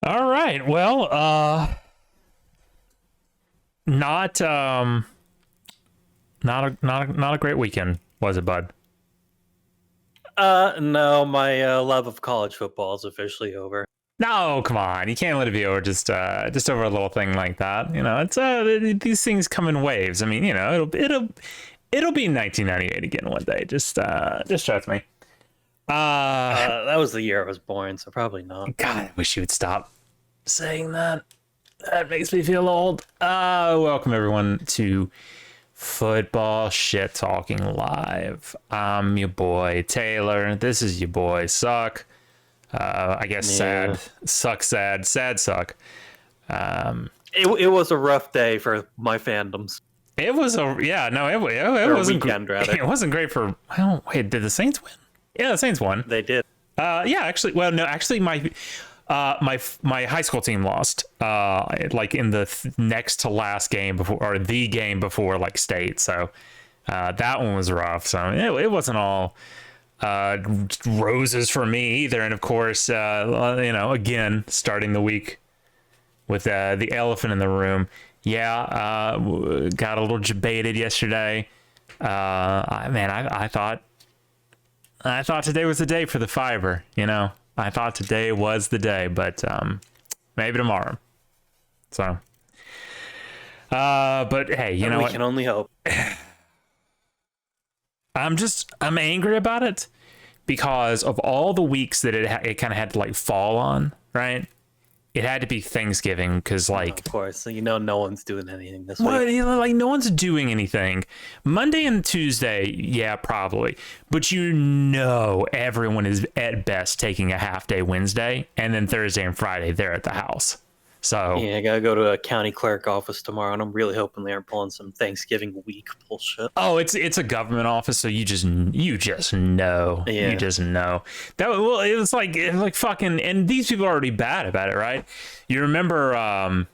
All right. Well, not not a great weekend, was it, bud? No, my love of college football is officially over. No, come on. You can't let it be over just over a little thing like that. You know, it's these things come in waves. I mean, you know, it'll be 1998 again one day. Just trust me. That was the year I was born, so probably not. God, I wish you would stop saying that. That makes me feel old. Welcome everyone to Football Shit Talking Live. I'm your boy Taylor. This is your boy Suck. I guess Yeah. sad suck. It was a rough day for my fandoms. It was a yeah no it Or wasn't weekend, rather. it wasn't great for. Well, wait, did the Saints win? Yeah, the Saints won. They did. Yeah, actually, well, no, actually, my high school team lost. Like in the next to last game before, or the game before, like state. So that one was rough. So it wasn't all roses for me either. And of course, you know, again, starting the week with the elephant in the room. Yeah, got a little debated yesterday. I thought today was the day for the fiber, you know. I thought today was the day, but maybe tomorrow. So, but hey, you know we what? can only hope. I'm angry about it because of all the weeks that it kind of had to like fall on, right? It had to be Thanksgiving because like Of course, so no one's doing anything this what, week. you know, like no one's doing anything. Monday and Tuesday, yeah, probably. But you know everyone is at best taking a half day Wednesday, and then Thursday and Friday they're at the house. So Yeah, I gotta go to a county clerk office tomorrow, and I'm really hoping they aren't pulling some Thanksgiving week bullshit. oh, it's a government office, so you just know. Yeah. You just know. That well, it's like fucking, and these people are already bad about it, right? You remember when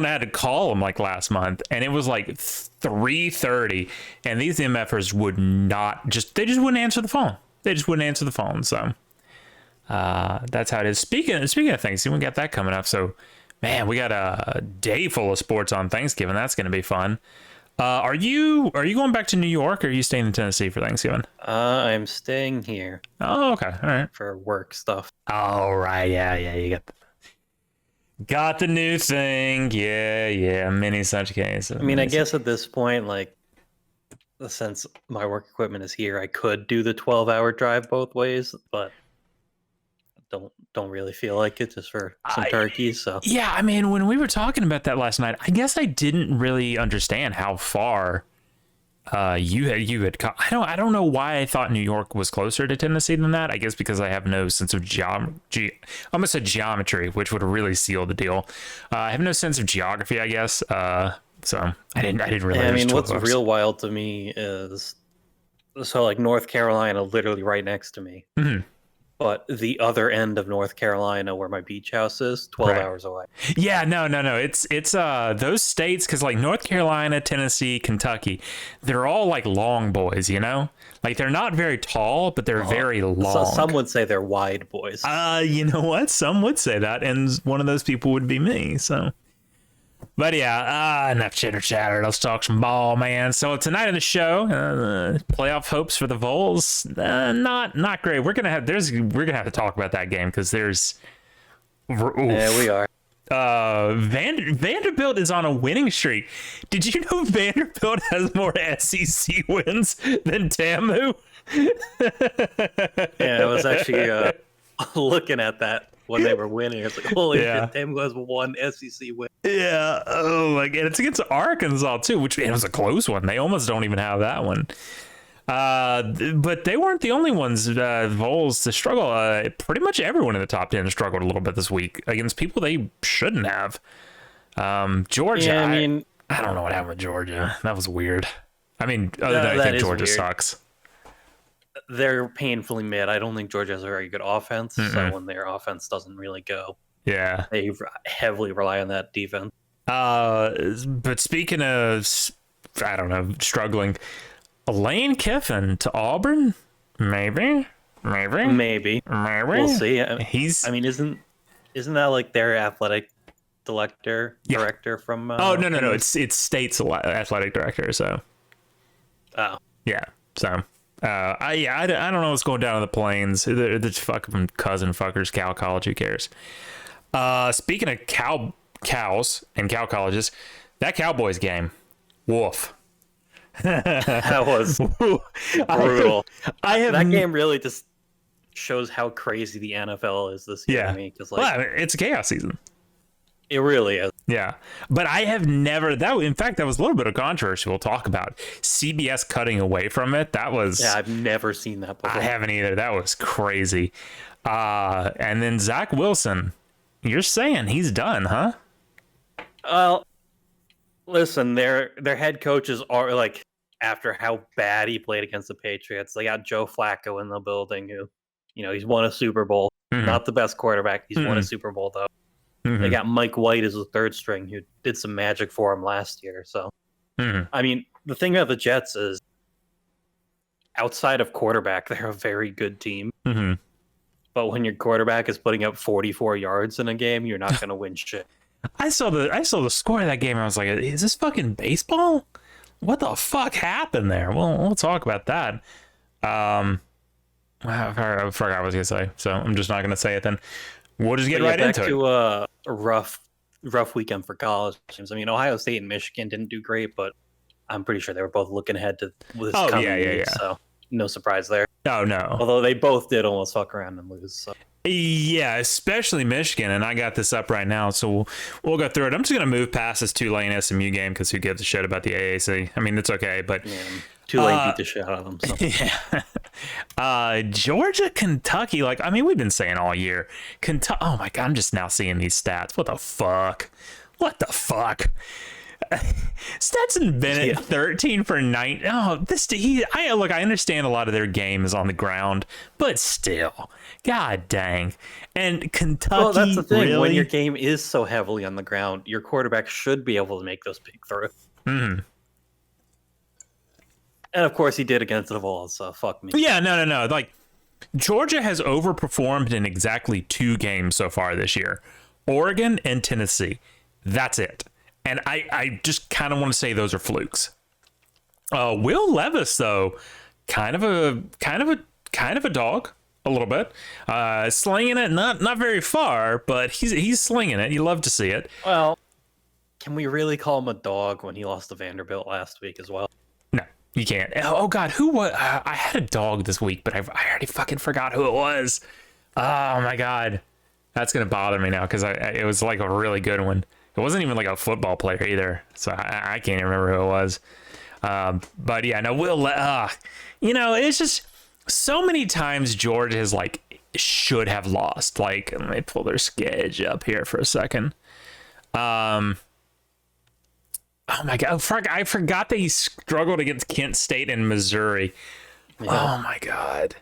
I had to call them like last month, and it was like 3:30, and these MFers would not they just wouldn't answer the phone. They just wouldn't answer the phone. So that's how it is. Speaking of Thanksgiving, we got that coming up. So man, we got a day full of sports on Thanksgiving. That's going to be fun. Are you going back to New York, or are you staying in Tennessee for Thanksgiving? I'm staying here Oh, okay, all right. for work stuff. All right, yeah, you got the new thing, yeah. Many such cases. I mean, I guess at this point, like, since my work equipment is here, I could do the 12-hour drive both ways, but don't really feel like it just for some turkeys. So yeah, I mean, when we were talking about that last night, I guess I didn't really understand how far you had come. I don't know why I thought New York was closer to Tennessee than that. I guess because I have no sense of geometry. I almost said geometry, which would really seal the deal. I have no sense of geography, I guess. So I didn't really. yeah, I mean, what's real wild to me is like North Carolina, literally right next to me. Mm-hmm. But the other end of North Carolina, where my beach house is, 12 Right. hours away. Yeah, no. It's those states, because like North Carolina, Tennessee, Kentucky, they're all like long boys, you know? Like they're not very tall, but they're very long. So some would say they're wide boys. You know what? Some would say that, and one of those people would be me. So, but yeah, enough chitter chatter. Let's talk some ball, man. So tonight on the show, playoff hopes for the Vols, not great. We're gonna have to talk about that game because there's. Yeah, we are. Vanderbilt is on a winning streak. Did you know Vanderbilt has more SEC wins than TAMU? Yeah, I was actually looking at that when they were winning. It's like, holy Yeah. shit, Tim has one SEC win. Yeah. Oh my god, it's against Arkansas too, which it was a close one. They almost don't even have that one. But they weren't the only ones, Vols, to struggle. Pretty much everyone in the top 10 struggled a little bit this week against people they shouldn't have. Georgia, Yeah, I mean, I don't know what happened with Georgia. That was weird. I mean, other than I that think is Georgia weird. sucks. they're painfully mid. I don't think Georgia has a very good offense. So when their offense doesn't really go, Yeah. they heavily rely on that defense. But speaking of, I don't know, struggling, Lane Kiffin to Auburn? Maybe. Maybe. Maybe. We'll see. He's. I mean, isn't Isn't that like their athletic Yeah. director from? Oh no, Kansas? it's state's athletic director. So Oh, yeah. So I don't know what's going down in the plains. The fucking cousin fuckers, Cal College. Who cares? Speaking of cows and cow colleges, that Cowboys game, woof. that was brutal. I have That game really just shows how crazy the NFL is this year yeah. to me, because like Well, I mean, it's a chaos season. it really is. Yeah, but I have never that. In fact, that was a little bit of controversy. We'll talk about CBS cutting away from it. That was I've never seen that before. I haven't either. That was crazy. And then Zach Wilson, you're saying he's done, huh? Well, listen, their head coaches are like, after how bad he played against the Patriots, they got Joe Flacco in the building, who, he's won a Super Bowl. Mhm. Not the best quarterback. He's won a Mhm. Super Bowl though. Mhm. They got Mike White as the third string, who did some magic for him last year. So, Mhm. I mean, the thing about the Jets is, outside of quarterback, they're a very good team. Mhm. But when your quarterback is putting up 44 yards in a game, you're not going to win shit. I saw the score of that game. And I was like, is this fucking baseball? What the fuck happened there? Well, we'll talk about that. I forgot what I was gonna say, so I'm just not gonna say it. Then we'll just get right back into it. to a rough weekend for college teams. I mean, Ohio State and Michigan didn't do great, but I'm pretty sure they were both looking ahead to this coming week, so no surprise there. Oh no. Although they both did almost fuck around and lose. So. Yeah, especially Michigan, and I got this up right now, so we'll go through it. I'm just gonna move past this Tulane SMU game because who gives a shit about the AAC? I mean, it's okay, but yeah, Tulane beat the shit out of them. So. Yeah. Georgia, Kentucky. Like, I mean, we've been saying all year, Kentucky. Oh my god, I'm just now seeing these stats. What the fuck? What the fuck? Stetson Bennett, 13 for 9. Oh, I understand a lot of their game is on the ground, but still, god dang. And Kentucky. Well, that's the thing. Really? When your game is so heavily on the ground, your quarterback should be able to make those big throws. Mm-hmm. And of course, he did against the Vols. So fuck me. Yeah, no. Like, Georgia has overperformed in exactly 2 games so far this year: Oregon and Tennessee. That's it. And I just kind of want to say those are flukes. Will Levis, though, kind of a dog, a little bit, slinging it, not very far, but he's slinging it. You love to see it. Well, can we really call him a dog when he lost to Vanderbilt last week as well? No, you can't. Oh God, who was? I had a dog this week, but I already fucking forgot who it was. Oh my God, that's gonna bother me now because it was like a really good one. It wasn't even like a football player either, so I can't even remember who it was. But yeah, no, it's just so many times Georgia has like should have lost. Like, let me pull their schedule up here for a second. Oh my God, I forgot that he struggled against Kent State and Missouri. Yeah. Oh my God.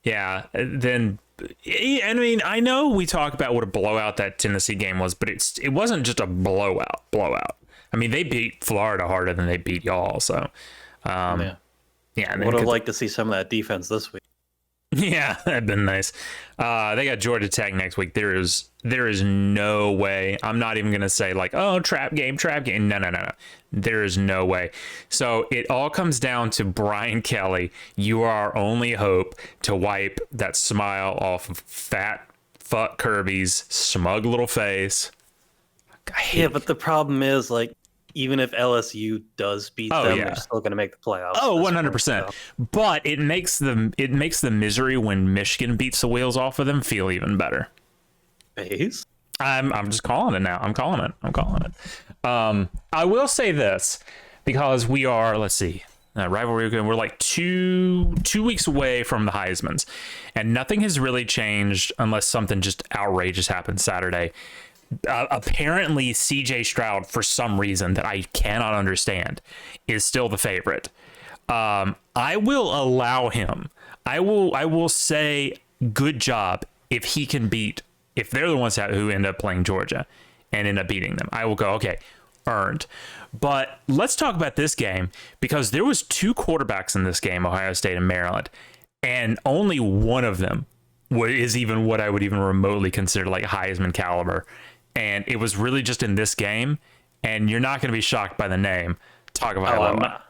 Yeah, then. I mean, I know we talk about what a blowout that Tennessee game was, but it wasn't just a blowout. I mean, they beat Florida harder than they beat y'all. So, yeah. Would have liked to see some of that defense this week. Yeah, that'd been nice. They got Georgia Tech next week. There is no way. I'm not even gonna say like, oh, trap game. No. There is no way. So it all comes down to Brian Kelly. You are our only hope to wipe that smile off of fat fuck Kirby's smug little face. Yeah, but the problem is, like, even if LSU does beat them, they're still going to make the playoffs. Oh, 100%. But it makes the misery when Michigan beats the wheels off of them feel even better. Base? I'm just calling it now. I'm calling it. I will say this, because we are, let's see, Rivalry Weekend, we're like two weeks away from the Heismans, and nothing has really changed unless something just outrageous happens Saturday. Apparently CJ Stroud, for some reason that I cannot understand, is still the favorite. I will allow him. I will say good job if they're the ones who end up playing Georgia and end up beating them. I will go, okay, earned. But let's talk about this game, because there was 2 quarterbacks in this game, Ohio State and Maryland, and only one of them what is even what I would even remotely consider like Heisman caliber. And it was really just in this game. And you're not going to be shocked by the name. Tagovailoa.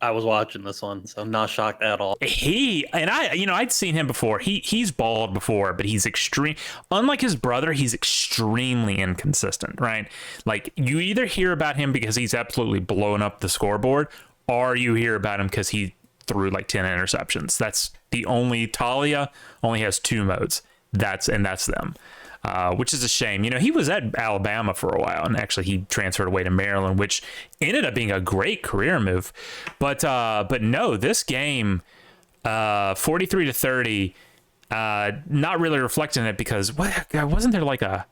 I was watching this one, so I'm not shocked at all. I'd seen him before. He's balled before, but he's extreme. Unlike his brother, he's extremely inconsistent, right? Like, you either hear about him because he's absolutely blown up the scoreboard, or you hear about him because he threw like 10 interceptions. That's the only. Talia only has 2 modes. That's them. Which is a shame. He was at Alabama for a while, and actually he transferred away to Maryland, which ended up being a great career move. But no, this game, 43-30, not really reflecting it because wasn't there like there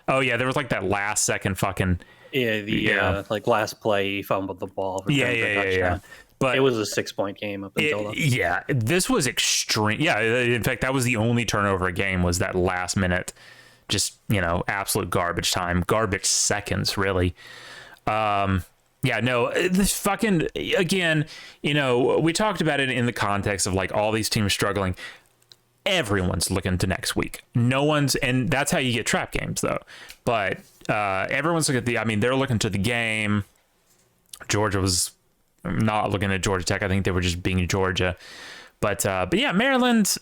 was like that last second fucking like last play he fumbled the ball. Yeah. But it was a 6-point game up until then. Yeah, this was extreme. Yeah, in fact, that was the only turnover game was that last minute. Just, absolute garbage time, garbage seconds, really. This fucking, again, we talked about it in the context of like all these teams struggling. Everyone's looking to next week. No one's, and that's how you get trap games though. But everyone's looking at they're looking to the game. Georgia was not looking at Georgia Tech. I think they were just being Georgia. But yeah, Maryland,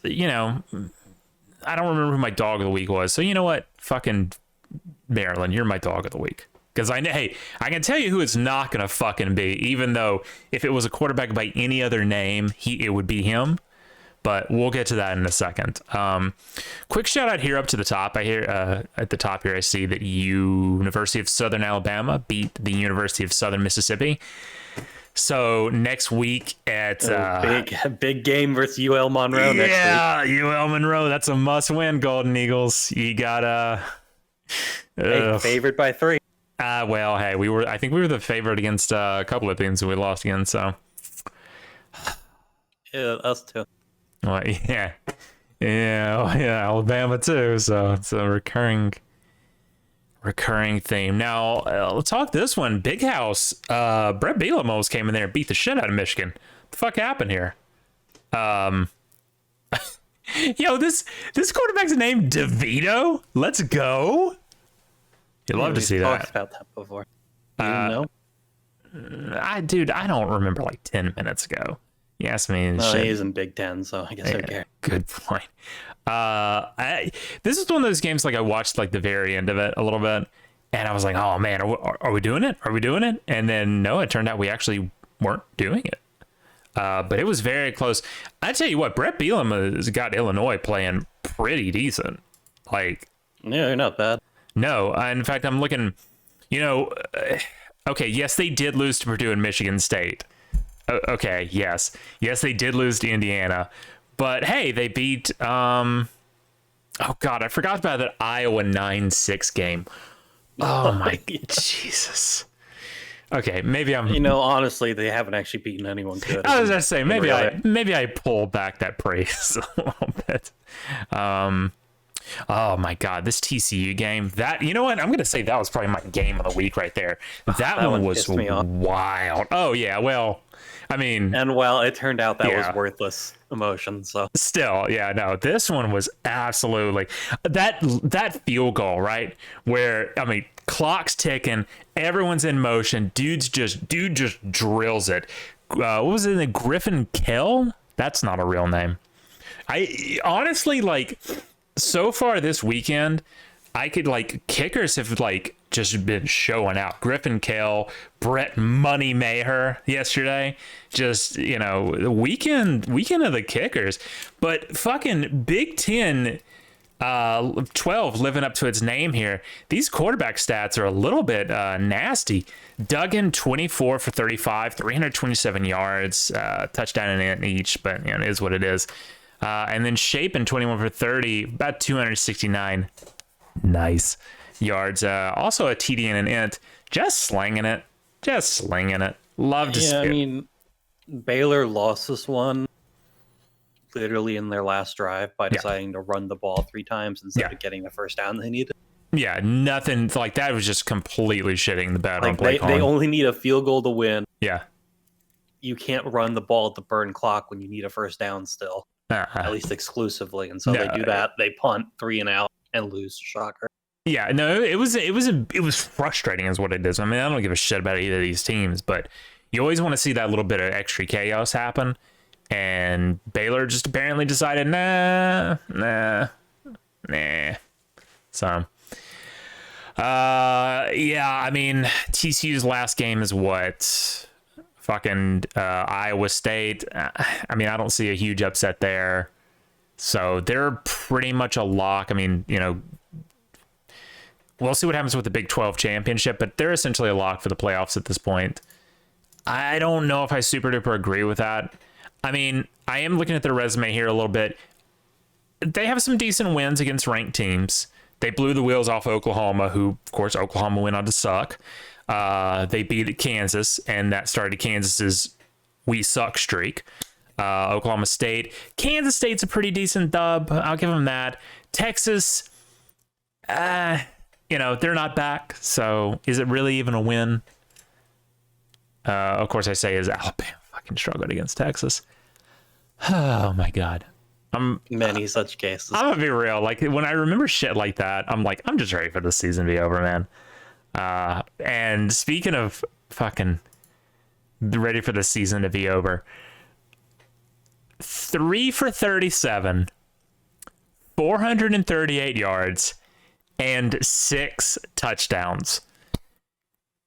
I don't remember who my dog of the week was. So you know what? Fucking Maryland, you're my dog of the week. Because I can tell you who it's not going to fucking be, even though if it was a quarterback by any other name, it would be him. But we'll get to that in a second. Quick shout out here up to the top. I hear at the top here, I see that University of Southern Alabama beat the University of Southern Mississippi. So next week at big game versus UL Monroe next week. Yeah, UL Monroe. That's a must win, Golden Eagles. You got favored by 3. Well, hey, I think we were the favorite against a couple of teams that we lost against, so yeah, us too. Well, yeah, Alabama too, so it's a recurring theme. Now, let's talk this one. Big House. Brett Bielema almost came in there and beat the shit out of Michigan. What the fuck happened here? This quarterback's name DeVito. Let's go. You'd love to see that. We've talked about that before. You know? I don't remember like 10 minutes ago. You asked me. Well, he is in Big Ten, so I guess I don't care. Good point. This is one of those games like I watched like the very end of it a little bit, and I was like, oh man, are we doing it? Are we doing it? And then no, it turned out we actually weren't doing it. But it was very close. I tell you what, Brett Bielema has got Illinois playing pretty decent. Like, yeah, they're not bad. No, in fact, I'm looking. Okay, yes, they did lose to Purdue and Michigan State. Okay, yes, they did lose to Indiana, but hey, they beat. Oh God, I forgot about that Iowa 9-6 game. Oh my Jesus. Okay, maybe I'm. Honestly, they haven't actually beaten anyone good. I was gonna say maybe I pull back that praise a little bit. Oh my God, this TCU game. That I'm gonna say that was probably my game of the week right there. That one was wild. Oh yeah, well, it turned out that was worthless emotion. So still, yeah, no, this one was absolutely that field goal, right? Where clock's ticking, everyone's in motion, dude just drills it. What was it? Griffin Kell? That's not a real name. I honestly so far this weekend, I could kickers have just been showing out. Griffin Kell, Brett Money Maher yesterday, just the weekend of the kickers. But fucking Big Ten 12 living up to its name here. These quarterback stats are a little bit nasty. Duggan 24 for 35, 327 yards, touchdown in each, but it is what it is. And then Shapen 21 for 30, about 269 nice yards. Also a TD and an int. Just slinging it. Love to see it. Baylor lost this one literally in their last drive by deciding to run the ball 3 times instead of getting the first down they needed. Yeah, nothing like that was just completely shitting the bed on play they only need a field goal to win. Yeah. You can't run the ball at the burn clock when you need a first down still. at least exclusively. And so No. they do that. They punt 3 and out and lose. Shocker. Yeah, no, it was frustrating is what it is. I mean, I don't give a shit about either of these teams, but you always want to see that little bit of extra chaos happen. And Baylor just apparently decided, nah. So, yeah, I mean, TCU's last game is what? Fucking Iowa State. I mean, I don't see a huge upset there. So they're pretty much a lock. I mean, you know, we'll see what happens with the Big 12 championship, but they're essentially a lock for the playoffs at this point. I don't know if I super duper agree with that. I mean, I am looking at their resume here a little bit. They have some decent wins against ranked teams. They blew the wheels off Oklahoma, who, of course, Oklahoma went on to suck. They beat Kansas, and that started Kansas's we suck streak. Oklahoma State. Kansas State's a pretty decent dub. I'll give them that. Texas, you know, they're not back, so is it really even a win? Of course, I say is Alabama fucking struggled against Texas. Oh my god. Many such cases. I'm gonna be real. Like when I remember shit like that, I'm like, I'm just ready for the season to be over, man. And speaking of fucking ready for the season to be over, 3 for 37, 438 yards, and 6 touchdowns.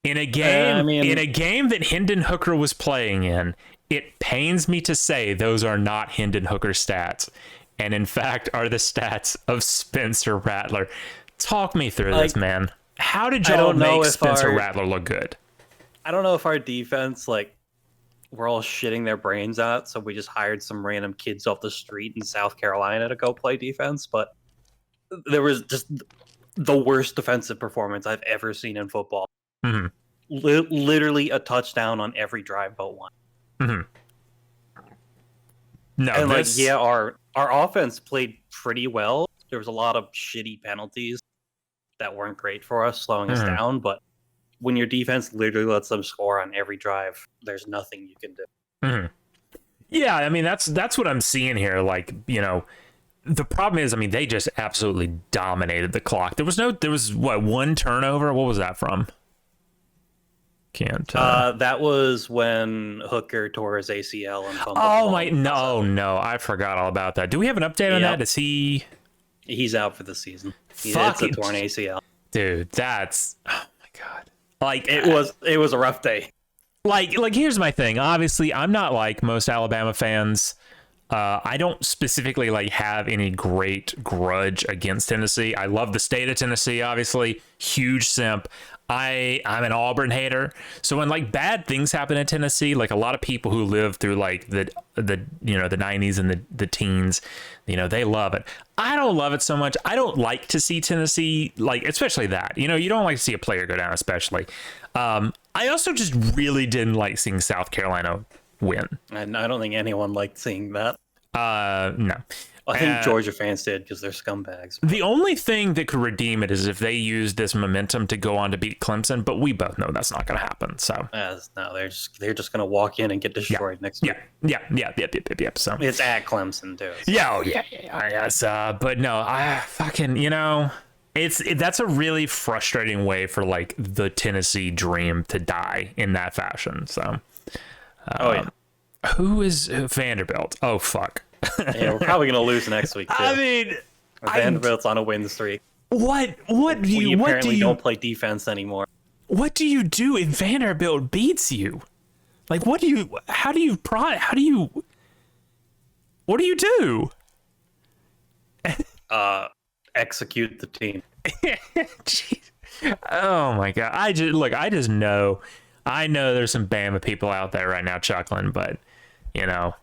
In a game, in a game that Hendon Hooker was playing in, it pains me to say those are not Hendon Hooker stats, and in fact are the stats of Spencer Rattler. Talk me through this, man. How did y'all make Spencer Rattler look good? I don't know if our defense, like, we're all shitting their brains out, so we just hired some random kids off the street in South Carolina to go play defense, but there was just the worst defensive performance I've ever seen in football. Mm-hmm. Literally a touchdown on every drive but one. Mm-hmm. No, and like, yeah, our offense played pretty well. There was a lot of shitty penalties that weren't great for us, slowing us down. But when your defense literally lets them score on every drive, there's nothing you can do. Mm-hmm. Yeah, I mean that's what I'm seeing here. Like, you know, the problem is, I mean, they just absolutely dominated the clock. There was what, one turnover? What was that from? Can't. That was when Hooker tore his ACL and fumbled. Oh my, no, I forgot all about that. Do we have an update on that? Is he? He's out for the season. It's a torn ACL. Dude, that's, oh my god. Like it was a rough day. Like here's my thing. Obviously, I'm not like most Alabama fans. I don't specifically like have any great grudge against Tennessee. I love the state of Tennessee, obviously. Huge simp. I'm an Auburn hater. So when like bad things happen in Tennessee, like a lot of people who live through like the you know, the 90s and the teens, you know, they love it. I don't love it so much. I don't like to see Tennessee, like, especially that, you know, you don't like to see a player go down, especially. I also just really didn't like seeing South Carolina win. And I don't think anyone liked seeing that. No. I think Georgia fans did because they're scumbags. The only thing that could redeem it is if they use this momentum to go on to beat Clemson, but we both know that's not going to happen. So no, they're just going to walk in and get destroyed next week. Yeah. So it's at Clemson too. So. Yes. But no, I fucking, you know, that's a really frustrating way for like the Tennessee dream to die in that fashion. So, who is Vanderbilt? Oh fuck. Yeah, we're probably gonna lose next week too. I mean, Vanderbilt's on a win streak. What do you don't play defense anymore? What do you do if Vanderbilt beats you? Like, what do you do? Execute the team. Jeez. Oh my god. I just know. I know there's some Bama people out there right now chuckling, but you know,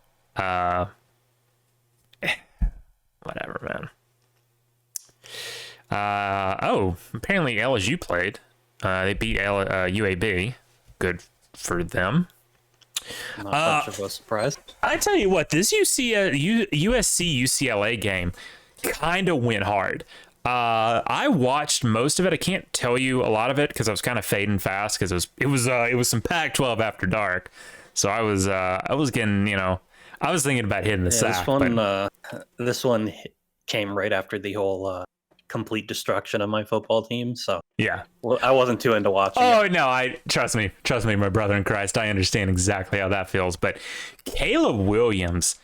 whatever, man. Apparently LSU played. They beat UAB. Good for them. Not much of a surprise. I tell you what, this USC UCLA game kind of went hard. I watched most of it. I can't tell you a lot of it because I was kind of fading fast because it was some Pac-12 after dark. So I was getting, you know, I was thinking about hitting the sack. This one came right after the whole complete destruction of my football team, so yeah. well, I wasn't too into watching Oh it. no, I trust me, my brother in Christ. I understand exactly how that feels. But Caleb Williams,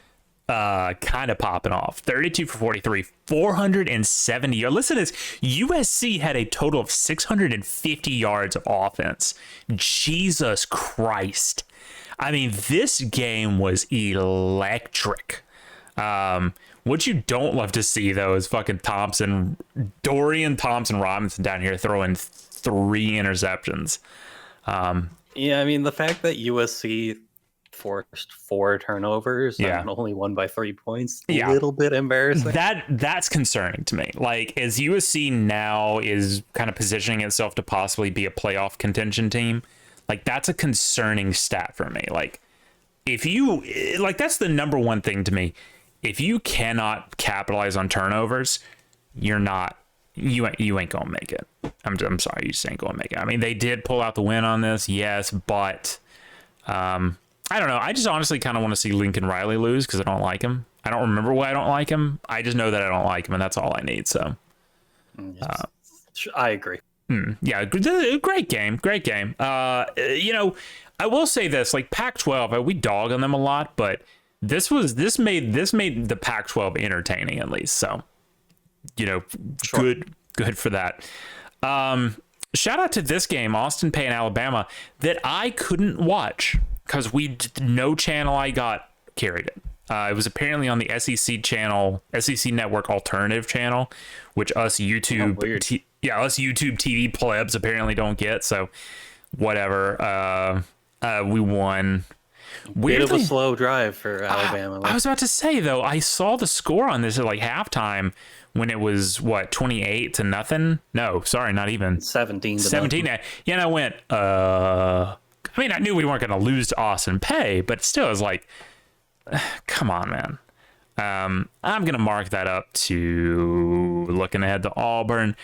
kind of popping off. 32 for 43, 470 yards. Listen to this. USC had a total of 650 yards of offense. Jesus Christ. I mean, this game was electric. What you don't love to see, though, is fucking Dorian Thompson Robinson down here throwing 3 interceptions. Yeah, I mean, the fact that USC forced 4 turnovers and only won by 3 points, a little bit embarrassing. That's concerning to me. Like, as USC now is kind of positioning itself to possibly be a playoff contention team, like, that's a concerning stat for me. Like, if you, like, that's the number one thing to me. If you cannot capitalize on turnovers, you ain't gonna make it. I'm sorry, you just ain't gonna make it. I mean, they did pull out the win on this, yes, but I don't know. I just honestly kind of want to see Lincoln Riley lose because I don't like him. I don't remember why I don't like him. I just know that I don't like him, and that's all I need. So, I agree. Yeah, great game. You know, I will say this: like Pac-12, we dog on them a lot, but this made the Pac-12 entertaining at least. So, you know, sure. Good for that. Shout out to this game, Austin Peay and Alabama, that I couldn't watch because no channel I got carried it. It was apparently on the SEC channel, SEC Network Alternative channel, which us YouTube TV plebs apparently don't get. So whatever. We won. Bit of a slow drive for Alabama. I was about to say, though, I saw the score on this at like halftime when it was, 28-0? No, sorry, not even. 17. Yeah, and I went, I mean, I knew we weren't going to lose to Austin Peay, but still, I was like, come on, man. I'm going to mark that up to looking ahead to Auburn.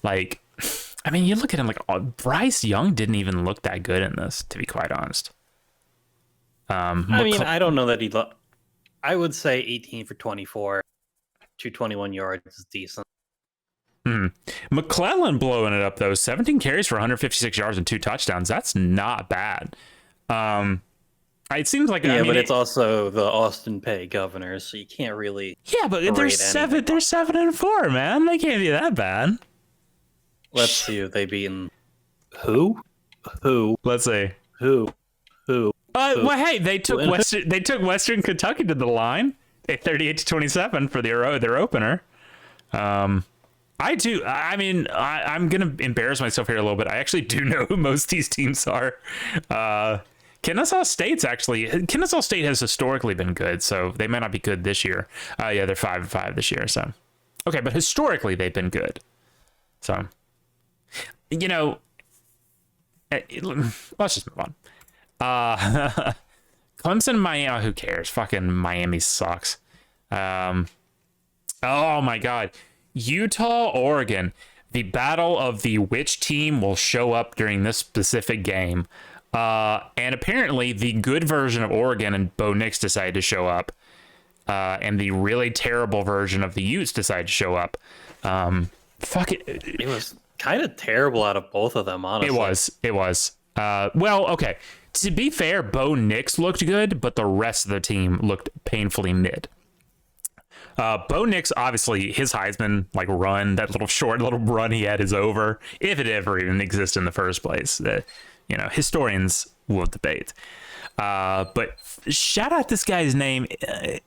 Like, I mean, you look at him, like, Bryce Young didn't even look that good in this, to be quite honest. I mean, I don't know that he looked. I would say 18 for 24, 221 yards is decent. McClellan blowing it up, though. 17 carries for 156 yards and 2 touchdowns. That's not bad. It seems like but it's also the Austin Peay Governors, so you can't really. Yeah, but they're 7-4, man. They can't be that bad. Let's see if they beaten who? Let's see who. Well, hey, they took Western Kentucky to the line, 38-27 for their opener. I do. I mean, I'm gonna embarrass myself here a little bit. I actually do know who most of these teams are. Kennesaw State has historically been good, so they might not be good this year. Yeah, they're 5-5 this year. So, okay, but historically they've been good. So, you know, let's just move on. Clemson, Miami, who cares? Fucking Miami sucks. Oh my God. Utah, Oregon. The battle of the which team will show up during this specific game. And apparently the good version of Oregon and Bo Nix decided to show up. And the really terrible version of the Utes decided to show up. Fuck it. It was kind of terrible out of both of them, honestly. It was. Well, okay. To be fair, Bo Nix looked good, but the rest of the team looked painfully mid. Bo Nix, obviously, his Heisman run, that short little run he had is over, if it ever even exists in the first place. Historians will debate. But shout out this guy's name.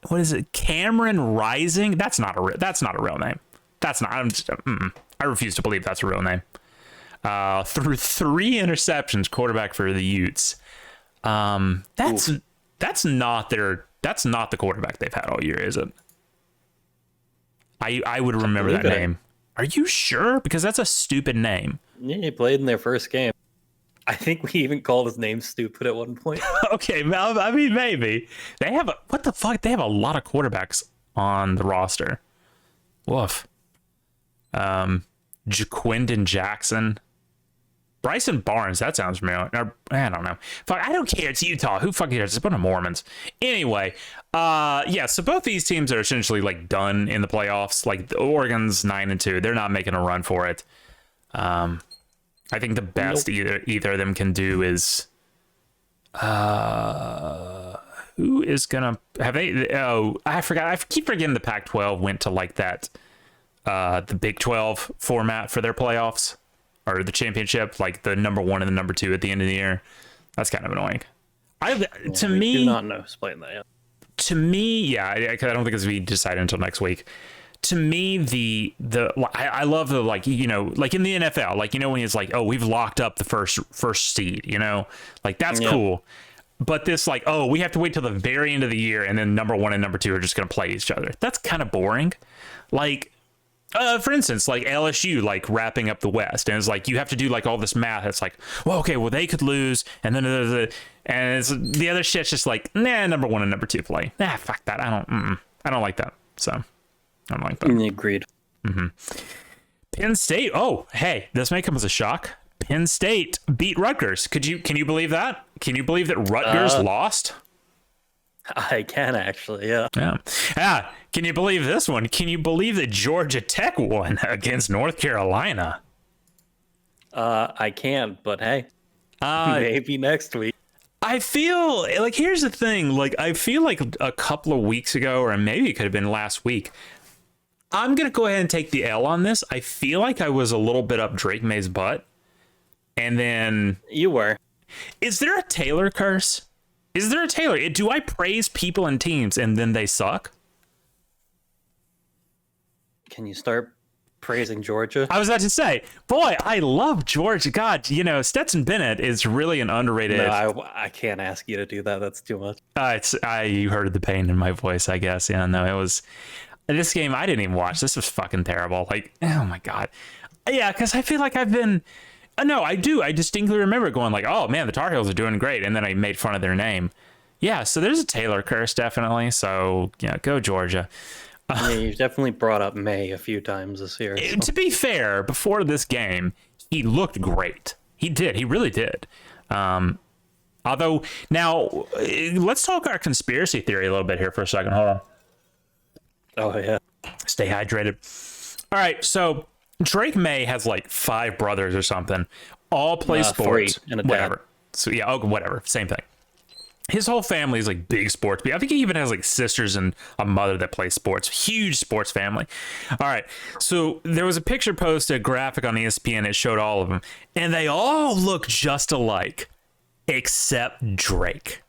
What is it? Cameron Rising. That's not a real name. That's not. I refuse to believe that's a real name. Through 3 interceptions, quarterback for the Utes. That's not the quarterback they've had all year, is it? I would remember that name. Are you sure? Because that's a stupid name. Yeah, he played in their first game. I think we even called his name stupid at one point. Okay, I mean, maybe. They have what the fuck? They have a lot of quarterbacks on the roster. Woof. Jaquindon Jackson. Bryson Barnes, that sounds familiar. I don't know. Fuck, I don't care. It's Utah. Who fucking cares? It's a bunch of Mormons. Anyway, yeah. So both these teams are essentially like done in the playoffs. Like the Oregon's 9-2. They're not making a run for it. I think the best either of them can do is, who is gonna have they? Oh, I forgot. I keep forgetting the Pac-12 went to like that, the Big 12 format for their playoffs. Or the championship, like the number 1 and the number 2 at the end of the year. That's kind of annoying. To me, do not know who's playing that yet. To me, yeah, I don't think it's be decided until next week. To me, I love the, like, you know, like in the NFL, like, you know, when it's like, oh, we've locked up the first seed, you know, like that's cool. But this, like, oh, we have to wait till the very end of the year and then number 1 and number 2 are just going to play each other. That's kind of boring. Like, for instance, like LSU, like wrapping up the West, and it's like you have to do like all this math. It's like, well, okay, well they could lose, and then and it's, the other shit's just like, nah, number 1 and number 2 play. Nah, fuck that. I don't like that. So I don't like that. Agreed. Penn State. Oh, hey, this may come as a shock. Penn State beat Rutgers. Can you believe that? Can you believe that Rutgers lost? I can actually, yeah. Yeah. Can you believe this one? Can you believe that Georgia Tech won against North Carolina? I can't, but hey, maybe next week. I feel like, here's the thing. Like, I feel like a couple of weeks ago, or maybe it could have been last week, I'm going to go ahead and take the L on this. I feel like I was a little bit up Drake May's butt. And then... You were. Is there a Taylor curse? Is there a Taylor? Do I praise people and teams and then they suck? Can you start praising Georgia? I was about to say, boy, I love Georgia. God, you know, Stetson Bennett is really an underrated... No, I can't ask you to do that. That's too much. You heard the pain in my voice, I guess. Yeah, no, it was... This game, I didn't even watch. This was fucking terrible. Like, oh my God. Yeah, because I feel like I've been... No, I do. I distinctly remember going like, oh man, the Tar Heels are doing great. And then I made fun of their name. Yeah, so there's a Taylor curse, definitely. So, yeah, go Georgia. Yeah, you've definitely brought up May a few times this year. So. To be fair, before this game, he looked great. He did. He really did. Although, now, let's talk our conspiracy theory a little bit here for a second. Hold on. Oh, yeah. Stay hydrated. All right, so... Drake May has like 5 brothers or something, all play sports, 3 and a whatever. dad. So yeah, okay, whatever, same thing. His whole family is like big sports. I think he even has like sisters and a mother that play sports. Huge sports family. All right, so there was a picture posted, a graphic on ESPN. It showed all of them, and they all look just alike, except Drake.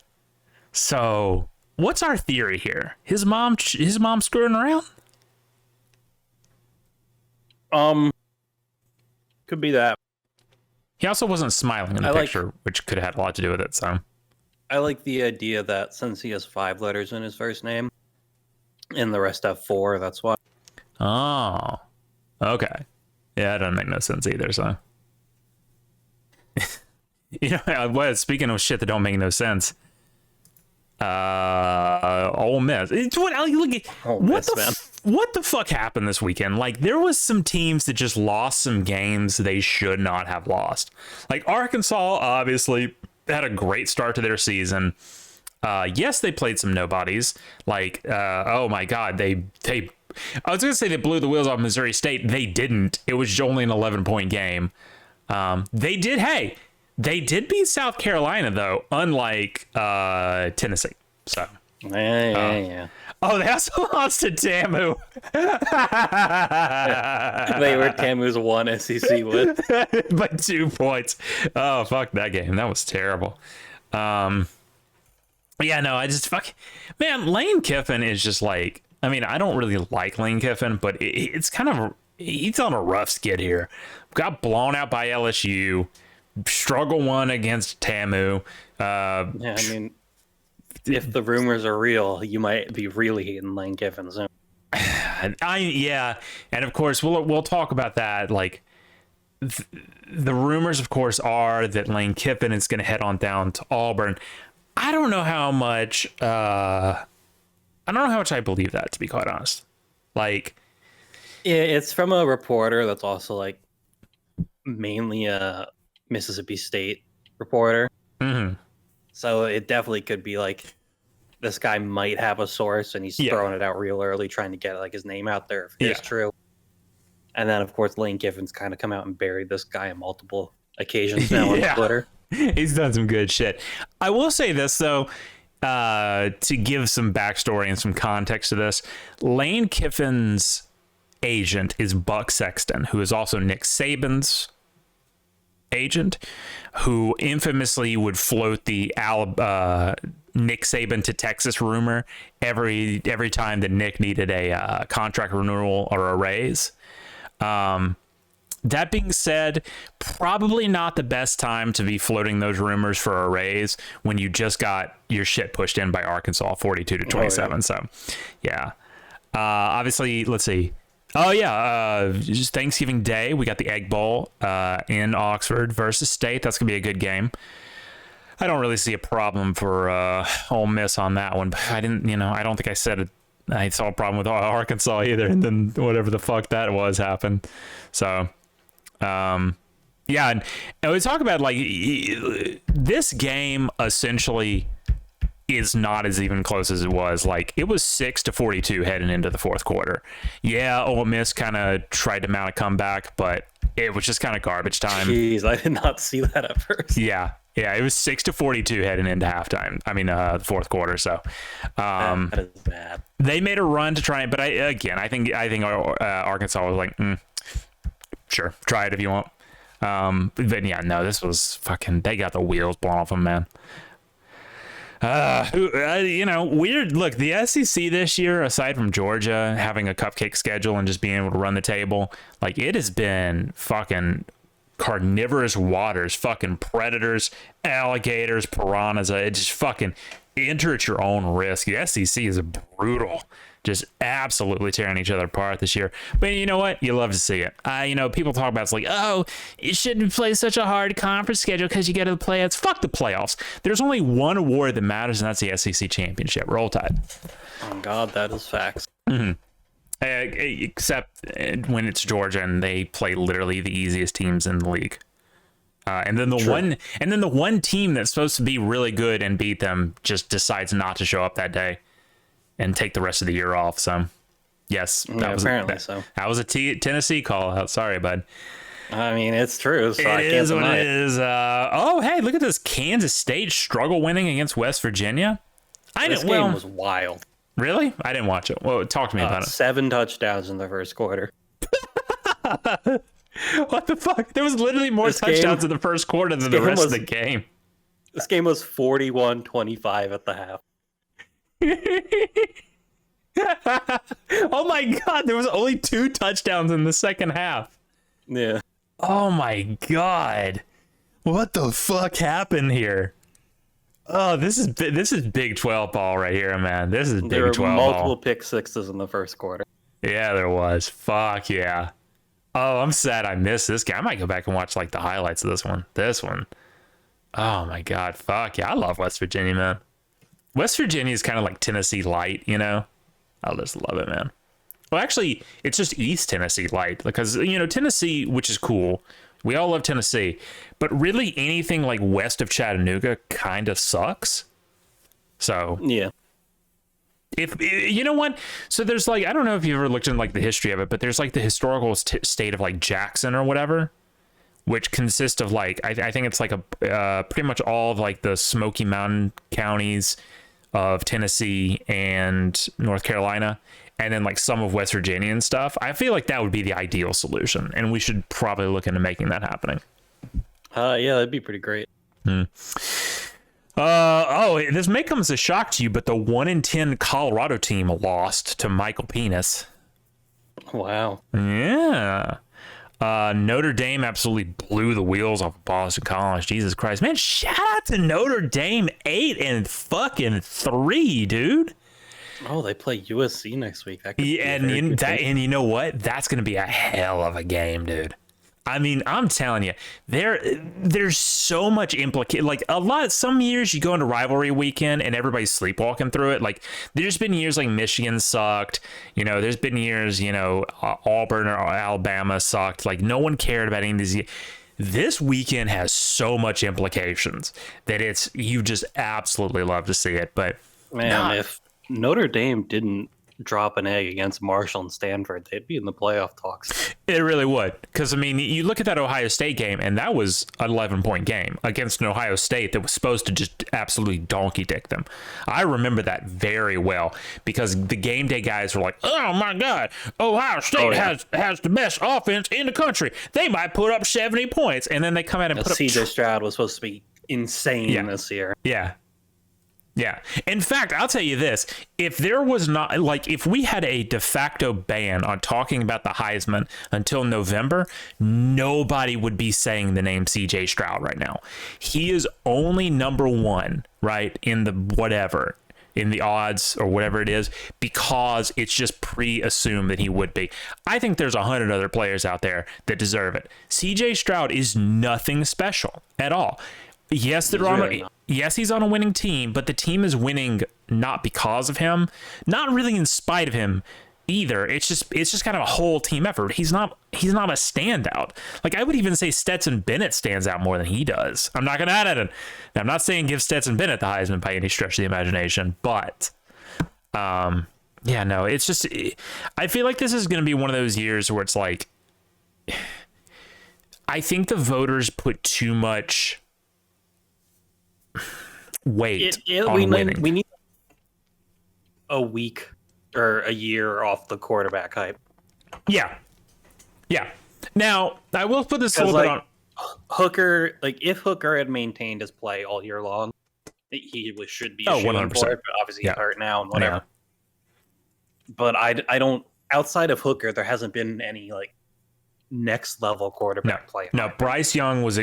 So what's our theory here? His mom screwing around? Could be that. He also wasn't smiling in the picture, which could have had a lot to do with it. So I like the idea that since he has 5 letters in his first name and the rest have 4, that's why. Oh, okay. Yeah, that doesn't make no sense either. So, you know, speaking of shit that don't make no sense, Ole Miss. What the fuck happened this weekend? Like, there was some teams that just lost some games they should not have lost. Like Arkansas, obviously had a great start to their season. Yes, they played some nobodies. Like, oh my God, they. I was gonna say they blew the wheels off Missouri State. They didn't. It was only an 11-point game. They did beat South Carolina though, unlike Tennessee. So. Yeah. Oh, they also lost to Tamu. They were Tamu's 1 SEC win. By 2 points. Oh, fuck that game. That was terrible. Yeah, no, I just man, Lane Kiffin is just like, I mean, I don't really like Lane Kiffin, but it's kind of, he's on a rough skid here. Got blown out by LSU. Struggle 1 against Tamu. Yeah, I mean, if the rumors are real, you might be really hating Lane Kiffin soon. Yeah, and of course we'll talk about that. Like the rumors, of course, are that Lane Kiffin is going to head on down to Auburn. I don't know how much. I don't know how much I believe that, to be quite honest. Like, yeah, it's from a reporter that's also like mainly a Mississippi State reporter. Mm-hmm. So it definitely could be like this guy might have a source and he's throwing it out real early, trying to get like his name out there if it is true. And then of course Lane Kiffin's kind of come out and buried this guy on multiple occasions now on Twitter. He's done some good shit. I will say this though, to give some backstory and some context to this, Lane Kiffin's agent is Buck Sexton, who is also Nick Saban's agent, who infamously would float the Nick Saban to Texas rumor every time that Nick needed a contract renewal or a raise. That being said, probably not the best time to be floating those rumors for a raise when you just got your shit pushed in by Arkansas 42-27. So, yeah. Obviously, let's see. Oh, yeah. Just Thanksgiving Day, we got the Egg Bowl in Oxford versus State. That's going to be a good game. I don't really see a problem for Ole Miss on that one. But I don't think I said it. I saw a problem with Arkansas either. And then whatever the fuck that was happened. So, yeah. And we talk about like this game essentially is not as even close as it was. Like it was 6-42 heading into the fourth quarter. Yeah, Ole Miss kind of tried to mount a comeback, but it was just kind of garbage time. Jeez, I did not see that at first. Yeah, it was 6-42 heading into halftime. I mean, the fourth quarter. So that is bad. They made a run to try it, but I think Arkansas was like, sure, try it if you want. But yeah, no, this was fucking. They got the wheels blown off them, man. Weird. Look, the SEC this year, aside from Georgia having a cupcake schedule and just being able to run the table, like it has been fucking carnivorous waters, fucking predators, alligators, piranhas. It just fucking enter at your own risk. The SEC is brutal. Just absolutely tearing each other apart this year. But you know what? You love to see it. People talk about it's like, oh, you shouldn't play such a hard conference schedule because you get to the playoffs. Fuck the playoffs. There's only one award that matters, and that's the SEC championship. Roll Tide. Oh God, that is facts. Mm-hmm. Except when it's Georgia and they play literally the easiest teams in the league. And then the one team that's supposed to be really good and beat them just decides not to show up that day and take the rest of the year off. So, yes, that was a Tennessee call out. Sorry, bud. I mean, it's true. So it is what it is. Hey, look at this Kansas State struggle winning against West Virginia. This game was wild. Really? I didn't watch it. Well, talk to me about it. 7 touchdowns in the first quarter. What the fuck? There was literally more touchdowns in the first quarter than the rest of the game. This game was 41-25 at the half. Oh my God, there was only 2 touchdowns in the second half. Yeah. Oh my God. What the fuck happened here? Oh, this is Big 12 ball right here, man. This is Big 12 ball. There were multiple pick sixes in the first quarter. Yeah, there was. Fuck yeah. Oh, I'm sad I missed this game. I might go back and watch like the highlights of this one. Oh my God. Fuck yeah. I love West Virginia, man. West Virginia is kind of like Tennessee light, you know? I just love it, man. Well, actually, it's just East Tennessee light because, Tennessee, which is cool. We all love Tennessee, but really anything like west of Chattanooga kind of sucks. So, yeah. If you know what? So there's like, I don't know if you've ever looked in like the history of it, but there's like the historical state of like Jackson or whatever, which consists of like, I think it's like a pretty much all of like the Smoky Mountain counties of Tennessee and North Carolina, and then like some of West Virginia and stuff. I feel like that would be the ideal solution, and we should probably look into making that happening. Yeah, that'd be pretty great. This may come as a shock to you, but the 1-10 Colorado team lost to Michael Penis. Wow. Yeah. Notre Dame absolutely blew the wheels off of Boston College. Jesus Christ, man! Shout out to Notre Dame, 8-3, dude. Oh, they play USC next week. And you know what? That's going to be a hell of a game, dude. I mean, I'm telling you, there's so much implication. Like some years you go into rivalry weekend and everybody's sleepwalking through it. Like there's been years like Michigan sucked. There's been years, Auburn or Alabama sucked. Like no one cared about any of these. This weekend has so much implications that you just absolutely love to see it. But Man, if Notre Dame didn't drop an egg against Marshall and Stanford, they'd be in the playoff talks. it really would. Because, I mean, you look at that Ohio State game, and that was an 11-point game against an Ohio State that was supposed to just absolutely donkey dick them. I remember that very well because the game day guys were like, oh, my God, Ohio State has the best offense in the country. They might put up 70 points. And then they come out and put up... C.J. Stroud was supposed to be insane this year. Yeah. Yeah. In fact, I'll tell you this. If there was not, like, if we had a de facto ban on talking about the Heisman until November, nobody would be saying the name CJ Stroud right now. He is only number one, right, in the whatever, in the odds or whatever it is, because it's just pre-assumed that he would be. I think there's 100 other players out there that deserve it. CJ Stroud is nothing special at all. Yes, he's on a winning team, but the team is winning not because of him, not really in spite of him either. It's just kind of a whole team effort. He's not a standout. Like, I would even say Stetson Bennett stands out more than he does. I'm not going to add it in. Now, I'm not saying give Stetson Bennett the Heisman by any stretch of the imagination, but yeah, no, it's just, I feel like this is going to be one of those years where it's like, I think the voters put too much weight on winning. We need a week or a year off the quarterback hype. Yeah. Now, I will put this a little bit on Hooker. Like, if Hooker had maintained his play all year long, he should be 100%. For it, but obviously he's hurt now and whatever. Yeah. But I don't. Outside of Hooker, there hasn't been any like next level quarterback play. No, Bryce Young was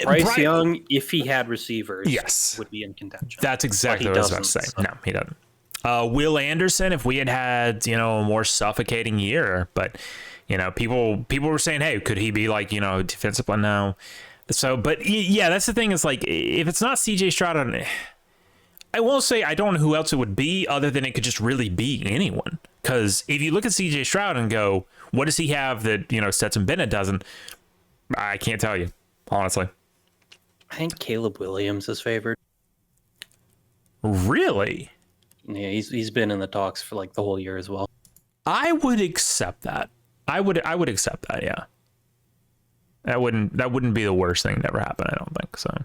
Bryce Young, if he had receivers, would be in contention. That's exactly what I was about to say. So. No, he doesn't. Will Anderson, if we had a more suffocating year, but people were saying, hey, could he be like defensive one? No. So, but yeah, that's the thing. Is like, if it's not CJ Stroud, I won't say I don't know who else it would be, other than it could just really be anyone. Because if you look at CJ Stroud and go, what does he have that Stetson Bennett doesn't? I can't tell you. Honestly, I think Caleb Williams is favored. Really? Yeah, he's been in the talks for like the whole year as well. I would accept that. I would accept that. Yeah, that wouldn't be the worst thing that ever happened. I don't think so.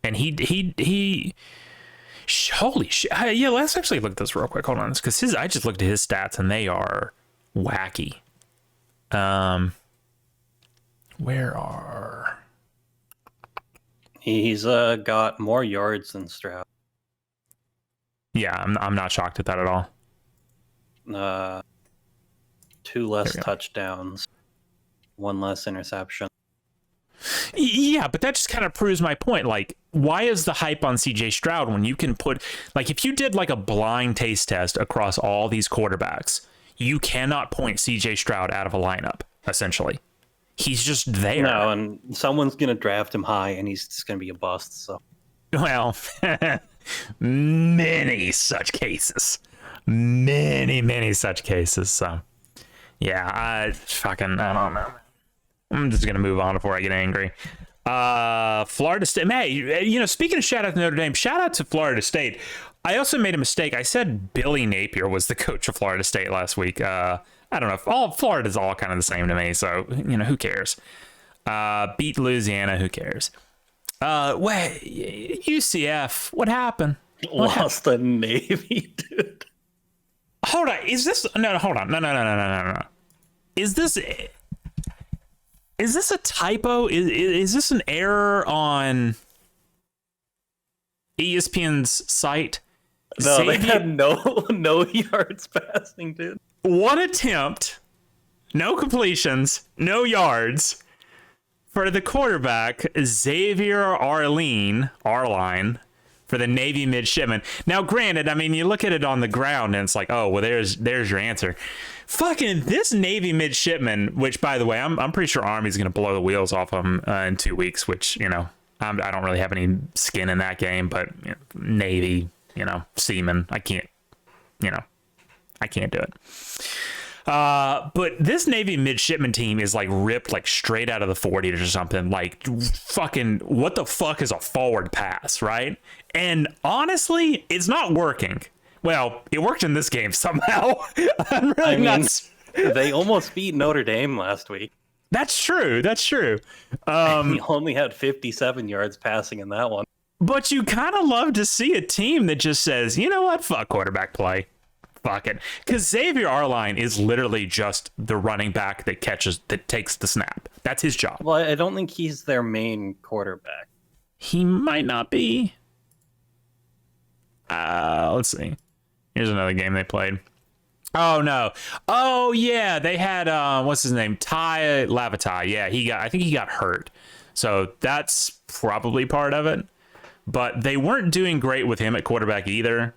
And he holy shit. Yeah, let's actually look at this real quick. Hold on, because I just looked at his stats and they are wacky. Where are... He's got more yards than Stroud. Yeah, I'm not shocked at that at all. 2 less touchdowns, 1 less interception. Yeah, but that just kind of proves my point. Like, why is the hype on CJ Stroud when you can put, like, if you did like a blind taste test across all these quarterbacks, you cannot point CJ Stroud out of a lineup, essentially. He's just there. No, and someone's going to draft him high, and he's just going to be a bust. So, well, many such cases. Many such cases. So, yeah, I don't know. I'm just going to move on before I get angry. Florida State. Hey, speaking of shout out to Notre Dame, shout out to Florida State. I also made a mistake. I said Billy Napier was the coach of Florida State last week. I don't know. Florida's all kind of the same to me, so who cares? Beat Louisiana, who cares? Wait, UCF, what happened? Lost the Navy, dude. Hold on, is this? No, hold on, no. Is this a typo? Is this an error on ESPN's site? No, they had no yards passing, dude. 1 attempt, no completions, no yards for the quarterback, Xavier Arline, for the Navy midshipman. Now, granted, I mean, you look at it on the ground and it's like, oh, well, there's your answer. Fucking this Navy midshipman, which, by the way, I'm pretty sure Army's going to blow the wheels off him in 2 weeks, which, I don't really have any skin in that game, but Navy, seaman, I can't do it. But this Navy midshipman team is like ripped like straight out of the 40s or something. Like fucking what the fuck is a forward pass, right? And honestly, it's not working. Well, it worked in this game somehow. I'm really not. They almost beat Notre Dame last week. That's true. That's true. He only had 57 yards passing in that one. But you kind of love to see a team that just says, you know what, fuck quarterback play. Fuck it. Because Xavier Arline is literally just the running back that takes the snap. That's his job. Well, I don't think he's their main quarterback. He might not be. Let's see. Here's another game they played. Oh, no. Oh, yeah. They had, what's his name? Ty Lavatai. Yeah, I think he got hurt. So that's probably part of it. But they weren't doing great with him at quarterback either.